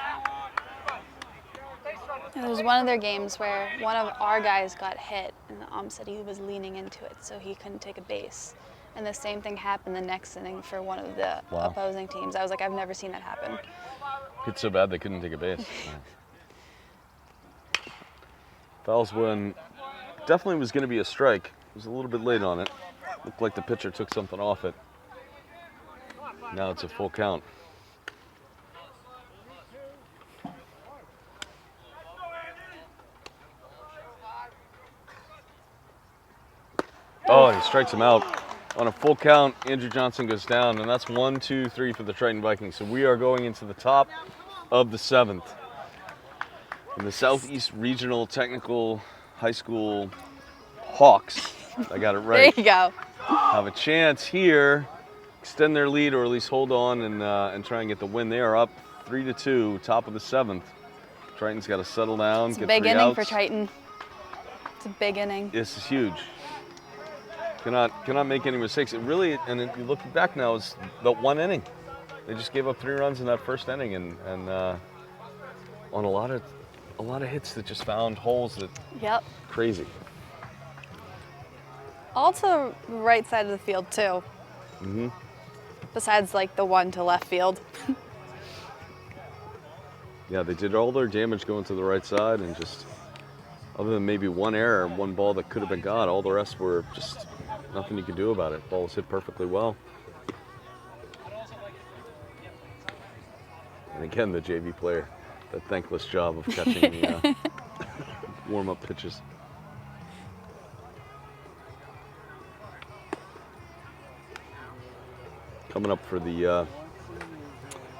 S1: There was one of their games where one of our guys got hit, and the ump said he was leaning into it, so he couldn't take a base. And the same thing happened the next inning for one of the opposing teams. I was like, I've never seen that happen.
S2: Hit so bad they couldn't take a base. Fouls when definitely was going to be a strike. It was a little bit late on it. Looked like the pitcher took something off it. Now it's a full count. Oh, he strikes him out. On a full count, Andrew Johnson goes down, and that's 1, 2, 3 for the Triton Vikings. So we are going into the top of the 7th. And the Southeast Regional Technical High School Hawks, I got it right,
S1: There you go.
S2: have a chance here, extend their lead or at least hold on and try and get the win. They are up 3-2, top of the 7th. Triton's got to settle down,
S1: It's a
S2: get
S1: big
S2: 3
S1: inning
S2: outs.
S1: for Triton. It's a big inning.
S2: This is huge. Cannot make any mistakes. It really, and if you look back now, it's the 1 inning. They just gave up 3 runs in that first inning, and on a lot of hits that just found holes that
S1: Yep.
S2: crazy.
S1: All to the right side of the field too.
S2: Mm-hmm.
S1: Besides like the one to left field.
S2: Yeah, they did all their damage going to the right side, and just other than maybe 1 error, 1 ball that could have been got, all the rest were just nothing you could do about it. Ball was hit perfectly well. And again, the JV player, that thankless job of catching the warm-up pitches. Coming up for the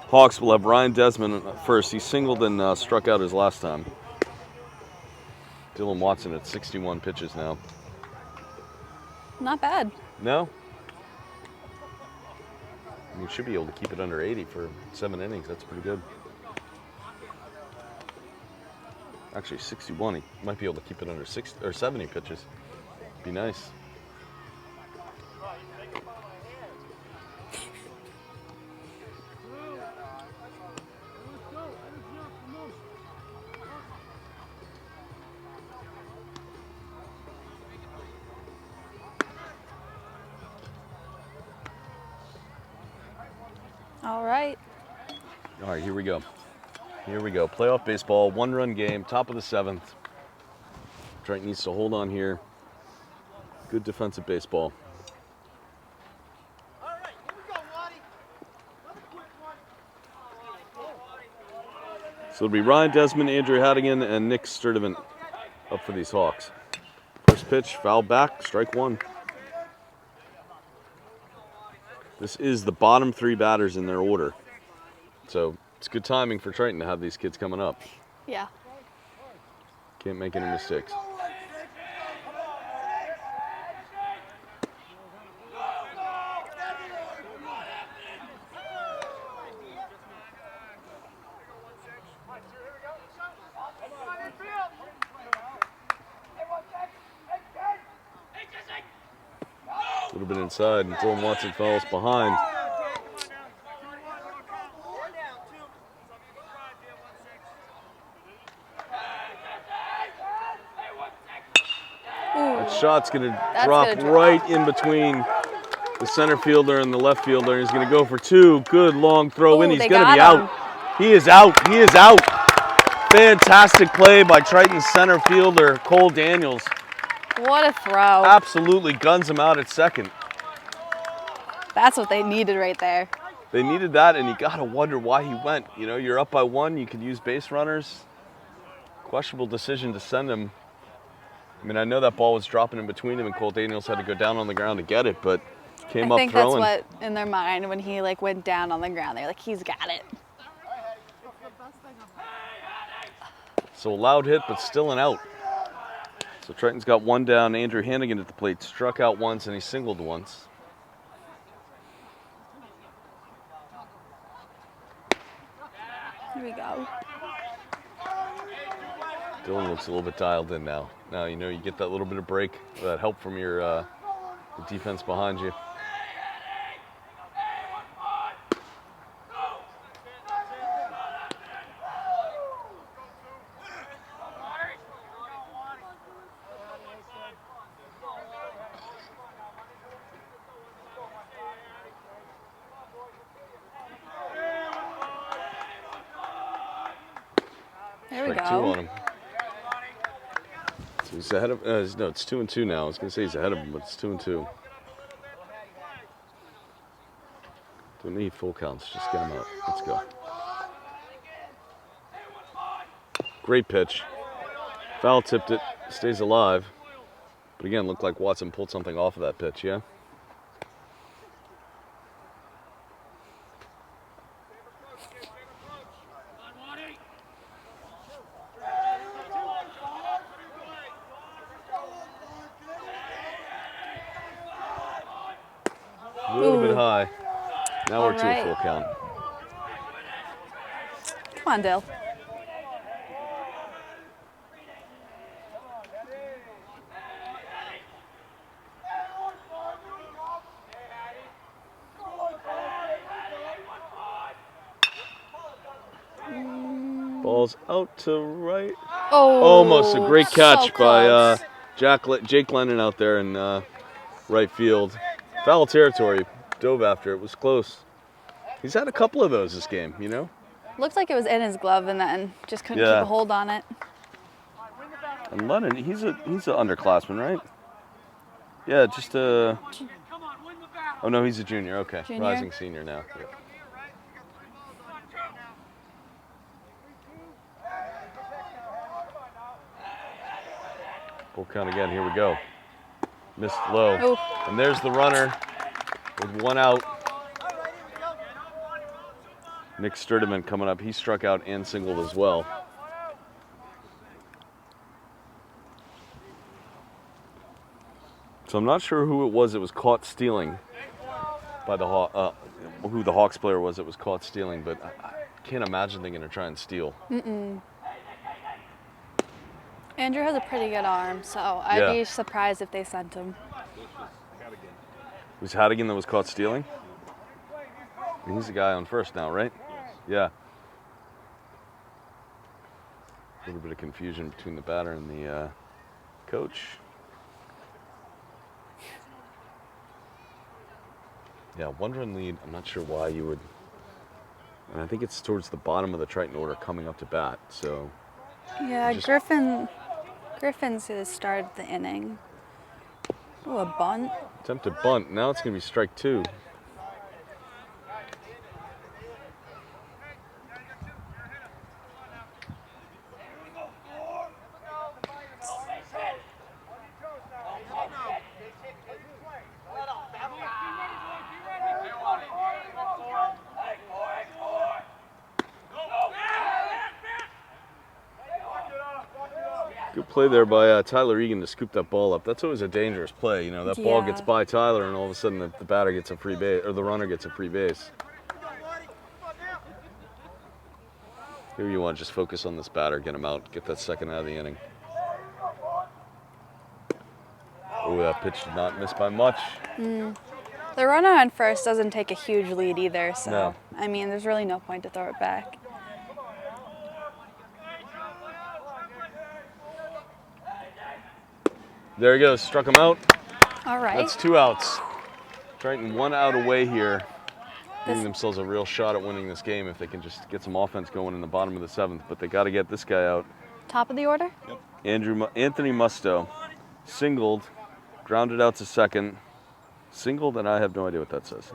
S2: Hawks, we'll have Ryan Desmond first. He singled and struck out his last time. Dylan Watson at 61 pitches now.
S1: Not bad.
S2: No? You should be able to keep it under 80 for 7 innings. That's pretty good. Actually, 61. He might be able to keep it under 60 or 70 pitches. Be nice.
S1: All right.
S2: All right, here we go. Here we go. Playoff baseball, 1-run game, top of the 7th. Triton needs to hold on here. Good defensive baseball. So it'll be Ryan Desmond, Andrew Haddigan, and Nick Sturdivant up for these Hawks. First pitch, foul back, strike 1. This is the bottom 3 batters in their order. So it's good timing for Triton to have these kids coming up.
S1: Yeah.
S2: Can't make any mistakes. A little bit inside, and Dylan Watson falls behind. That shot's going to drop right in between the center fielder and the left fielder. He's going to go for 2. Good long throw in. He's going to be out. He is out. He is out. Fantastic play by Triton's center fielder, Cole Daniels.
S1: What a throw.
S2: Absolutely guns him out at second.
S1: That's what they needed right there.
S2: They needed that, and you got to wonder why he went. You know, you're up by 1. You could use base runners. Questionable decision to send him. I mean, I know that ball was dropping in between him, and Cole Daniels had to go down on the ground to get it, but came up throwing.
S1: I think that's what in their mind when he like went down on the ground. They're like, he's got it.
S2: So a loud hit, but still an out. So Triton's got 1 down. Andrew Hannigan at the plate, struck out once, and he singled once.
S1: Here we go.
S2: Dylan looks a little bit dialed in now. Now, you know, you get that little bit of break, that help from your the defense behind you.
S1: There we
S2: Strike 2
S1: go.
S2: on him. So he's ahead of, no, it's 2-2 now. I was going to say he's ahead of him, but it's 2-2. Don't need full counts, just get him out. Let's go. Great pitch. Foul tipped it, stays alive. But again, looked like Watson pulled something off of that pitch, yeah? bit high. Now
S1: All
S2: we're to a full
S1: right.
S2: count.
S1: Come on, Dill.
S2: Ball's out to right.
S1: Oh,
S2: Almost a great catch
S1: so
S2: by
S1: close.
S2: Jake Lennon out there in right field. Foul territory. Dove after it. Was close. He's had a couple of those this game, you know?
S1: Looked like it was in his glove and then just couldn't keep
S2: Yeah.
S1: a hold on it.
S2: And Lennon, he's an underclassman, right? Yeah, just a. Oh no, he's a junior. Okay,
S1: Junior?
S2: rising senior now. Yeah. Full count again. Here we go. Missed low,
S1: Oof.
S2: and there's the runner with one out. Nick Sturdeman coming up. He struck out and singled as well. So I'm not sure who it was that was caught stealing by the who the Hawks player was that was caught stealing, but I can't imagine they're going to try and steal.
S1: Andrew has a pretty good arm, so I'd be surprised if they sent him.
S2: It was Hadigan that was caught stealing? And he's the guy on first now, right? Yeah. A little bit of confusion between the batter and the coach. Yeah, one run lead. I'm not sure why you would. And I think it's towards the bottom of the Triton order coming up to bat. So.
S1: Yeah, Griffin's who started the inning. Ooh, a bunt.
S2: Attempted bunt. Now it's going to be strike two. Good play there by Tyler Egan to scoop that ball up. That's always a dangerous play. You know, that ball gets by Tyler and all of a sudden the batter gets a free base, or the runner gets a free base. Here you want to just focus on this batter, get him out, get that second out of the inning. Oh, that pitch did not miss by much.
S1: The runner on first doesn't take a huge lead either, so,
S2: No.
S1: I mean, there's really no point to throw it back.
S2: There he goes, struck him out.
S1: All right.
S2: That's 2 outs. Triton 1 out away here, giving themselves a real shot at winning this game if they can just get some offense going in the bottom of the 7th. But they got to get this guy out.
S1: Top of the order?
S2: Yep. Anthony Musto singled, grounded out to second. Singled, and I have no idea what that says.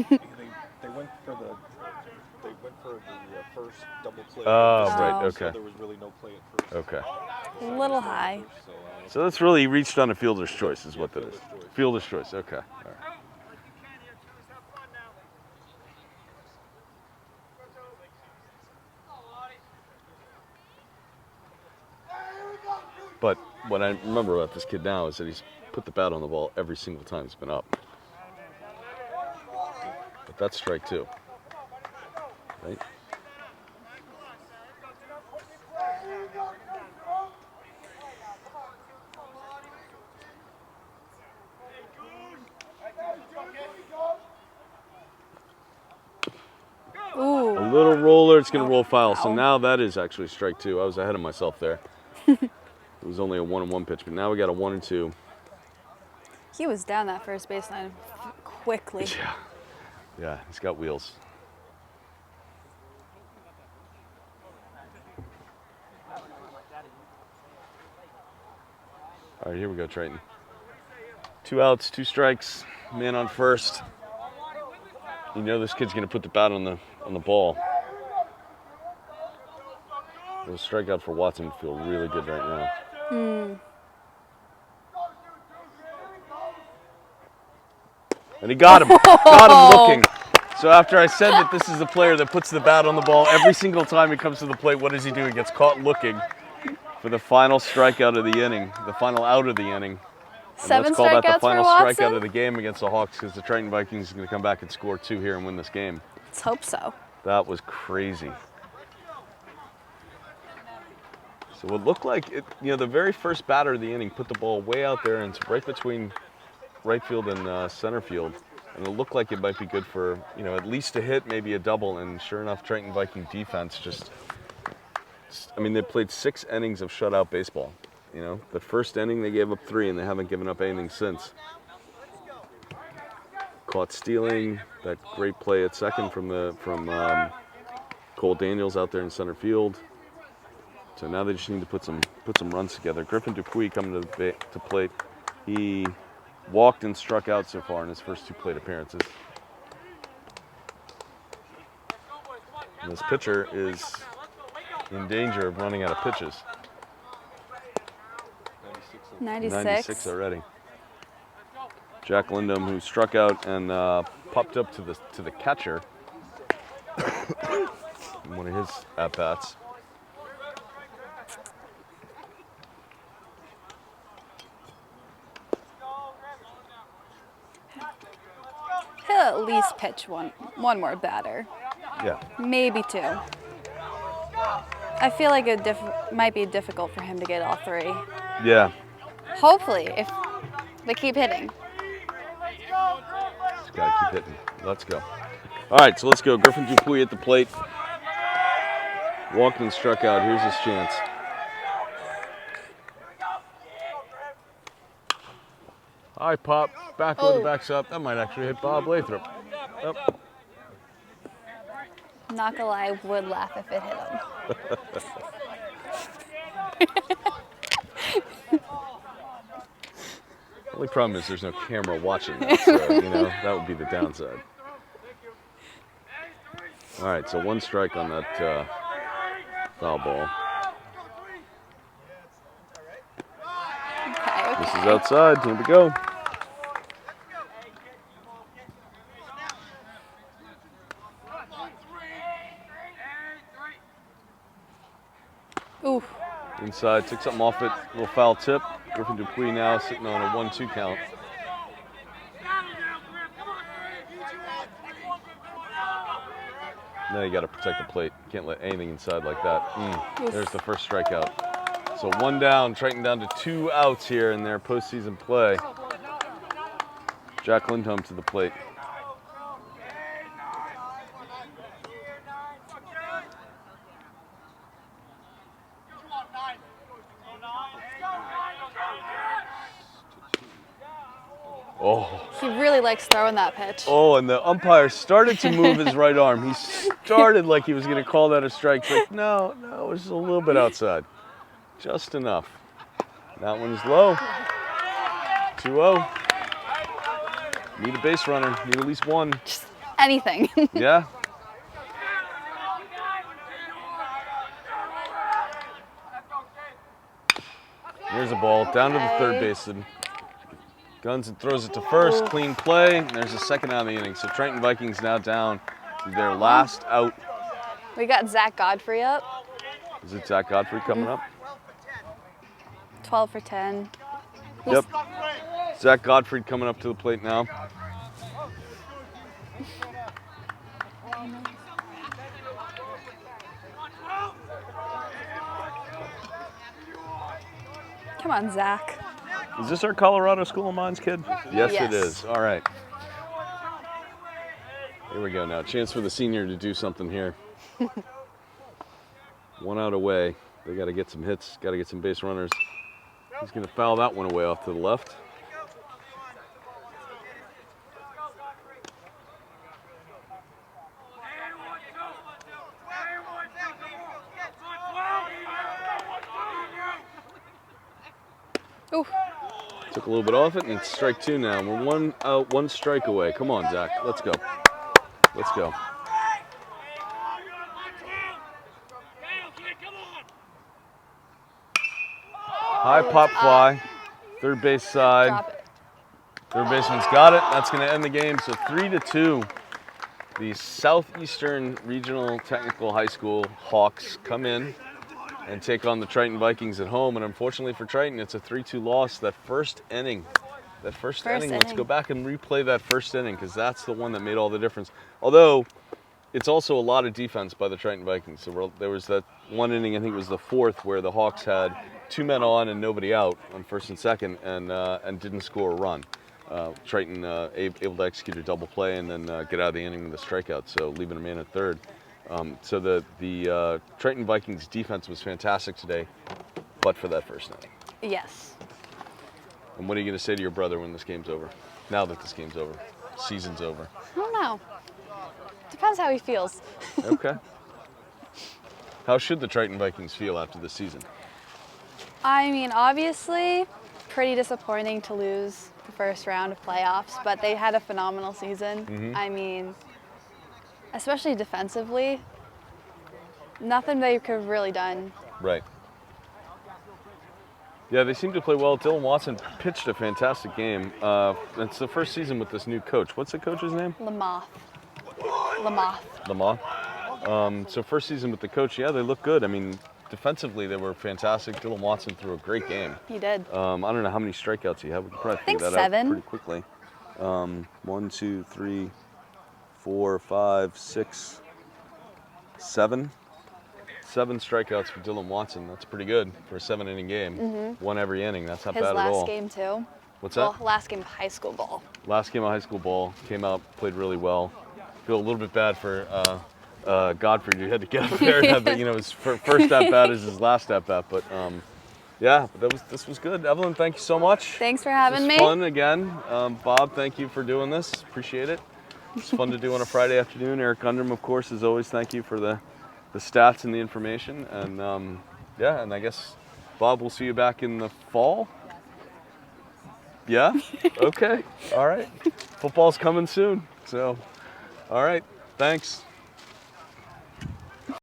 S3: They went for the first double play.
S2: Oh,
S1: Oh.
S2: right, okay.
S3: So there was really no play at first.
S2: Okay.
S1: A little high.
S2: So that's really reached on a fielder's choice is what that is.
S3: fielder's choice.
S2: Fielder's choice, okay. All right. But what I remember about this kid now is that he's put the bat on the ball every single time he's been up. But that's strike two, right?
S1: Ooh.
S2: A little roller, it's going to roll foul. So now that is actually strike two. I was ahead of myself there. It was only a 1-1 pitch, but now we got a 1-2.
S1: He was down that first baseline quickly.
S2: Yeah, he's got wheels. All right, here we go, Triton. 2 outs, 2 strikes, man on first. You know this kid's gonna put the bat on the ball. The strikeout for Watson would feel really good right now. And he got him. Got him looking. So after I said that this is the player that puts the bat on the ball every single time he comes to the plate, what does he do? He gets caught looking for the final strikeout of the inning, the final out of the inning.
S1: 7
S2: let's call that the
S1: strikeouts
S2: final
S1: for Watson?
S2: strikeout of the game against the Hawks because the Triton Vikings are going to come back and score 2 here and win this game.
S1: Let's hope so.
S2: That was crazy. So it looked like it, the very first batter of the inning put the ball way out there and it's right between right field and center field. And it looked like it might be good for, at least a hit, maybe a double. And sure enough, Triton Viking defense they played 6 innings of shutout baseball. The first inning they gave up 3 and they haven't given up anything since. Caught stealing, that great play at second from Cole Daniels out there in center field. So now they just need to put some runs together. Griffin Dupuis coming to plate. He walked and struck out so far in his first 2 plate appearances. And this pitcher is in danger of running out of pitches. 96 already. Jack Lindholm, who struck out and popped up to the catcher in one of his at-bats.
S1: He'll at least pitch one more batter.
S2: Yeah.
S1: Maybe 2. I feel like it might be difficult for him to get all 3.
S2: Yeah.
S1: Hopefully, if they keep hitting.
S2: Just gotta keep hitting. Let's go. All right, so let's go. Griffin Dupuis at the plate. Walked and struck out. Here's his chance. High pop, back over the backstop. That might actually hit Bob Lathrop. Yep.
S1: Not gonna lie, I would laugh if it hit him.
S2: Only problem is there's no camera watching that, so that would be the downside. All right, so 1 strike on that foul ball.
S1: Okay.
S2: This is outside. Here we go.
S1: Ooh.
S2: Inside, took something off it, little foul tip. Griffin Dupuis now sitting on a 1-2 count. Now you got to protect the plate. Can't let anything inside like that. There's the first strikeout. So 1 down, Triton down to 2 outs here in their postseason play. Jack Lindholm to the plate. Oh.
S1: He really likes throwing that pitch.
S2: Oh, and the umpire started to move his right arm. He started like he was going to call that a strike. It's like, no, it was a little bit outside. Just enough. That one's low. 2-0. Need a base runner. Need at least 1.
S1: Just anything.
S2: Yeah. Here's a ball down to the third baseman. Guns and throws it to first. Clean play. And there's a second out of the inning. So Triton Vikings now down to their last out.
S1: We got Zach Godfrey up.
S2: Is it Zach Godfrey coming up?
S1: 12 for 10.
S2: Yep. Zach Godfrey coming up to the plate now.
S1: Come on, Zach.
S2: Is this our Colorado School of Mines kid? Yes,
S1: Yes.
S2: it is. All right. Here we go now. Chance for the senior to do something here. 1 out away. They got to get some hits. Got to get some base runners. He's going to foul that one away off to the left.
S1: Ooh.
S2: Took a little bit off it, and it's strike 2 now. We're 1 out, 1 strike away. Come on, Zach. Let's go. Let's go. High pop fly. Third base side.
S1: Drop it.
S2: Third baseman's got it. That's going to end the game. So 3-2. The Southeastern Regional Technical High School Hawks come in and take on the Triton Vikings at home. And unfortunately for Triton, it's a 3-2 loss. That first inning That first
S1: First
S2: inning, let's
S1: inning.
S2: go back and replay that first inning because that's the one that made all the difference. Although, it's also a lot of defense by the Triton Vikings. So there was that one inning, I think it was the fourth, where the Hawks had 2 men on and nobody out on first and second and didn't score a run. Triton able to execute a double play and then get out of the inning with a strikeout, so leaving a man at third. So the Triton Vikings defense was fantastic today, but for that first inning.
S1: Yes.
S2: And what are you going to say to your brother when this game's over? Now that this game's over, season's over.
S1: I don't know. Depends how he feels.
S2: Okay. How should the Triton Vikings feel after this season?
S1: I mean, obviously, pretty disappointing to lose the first round of playoffs, but they had a phenomenal season. I mean, especially defensively, nothing they could have really done.
S2: Right. Yeah, they seem to play well. Dylan Watson pitched a fantastic game. It's the first season with this new coach. What's the coach's name?
S1: Lamothe.
S2: Lamar. So first season with the coach, yeah, they look good. I mean, defensively, they were fantastic. Dylan Watson threw a great game.
S1: He did.
S2: I don't know how many strikeouts he had. We could probably
S1: think
S2: figure that
S1: 7.
S2: out pretty quickly. 1, 2, 3, 4, 5, 6, 7. 7 strikeouts for Dylan Watson. That's pretty good for a 7-inning game. One every inning. That's not
S1: His
S2: bad at all.
S1: last game, too.
S2: What's
S1: Well,
S2: that?
S1: last game of high school ball.
S2: Last game of high school ball. Came out, played really well. Feel a little bit bad for Godfrey. You had to get up there. His first at bat is his last at bat. But yeah, this was good. Evelyn, thank you so much.
S1: Thanks for having
S2: This
S1: me.
S2: was fun again. Bob, thank you for doing this. Appreciate it. It's fun to do on a Friday afternoon. Eric Gundrum, of course, as always, thank you for the stats and the information. And yeah, and I guess, Bob, we'll see you back in the fall. Yeah? Okay. All right. Football's coming soon. So, all right. Thanks.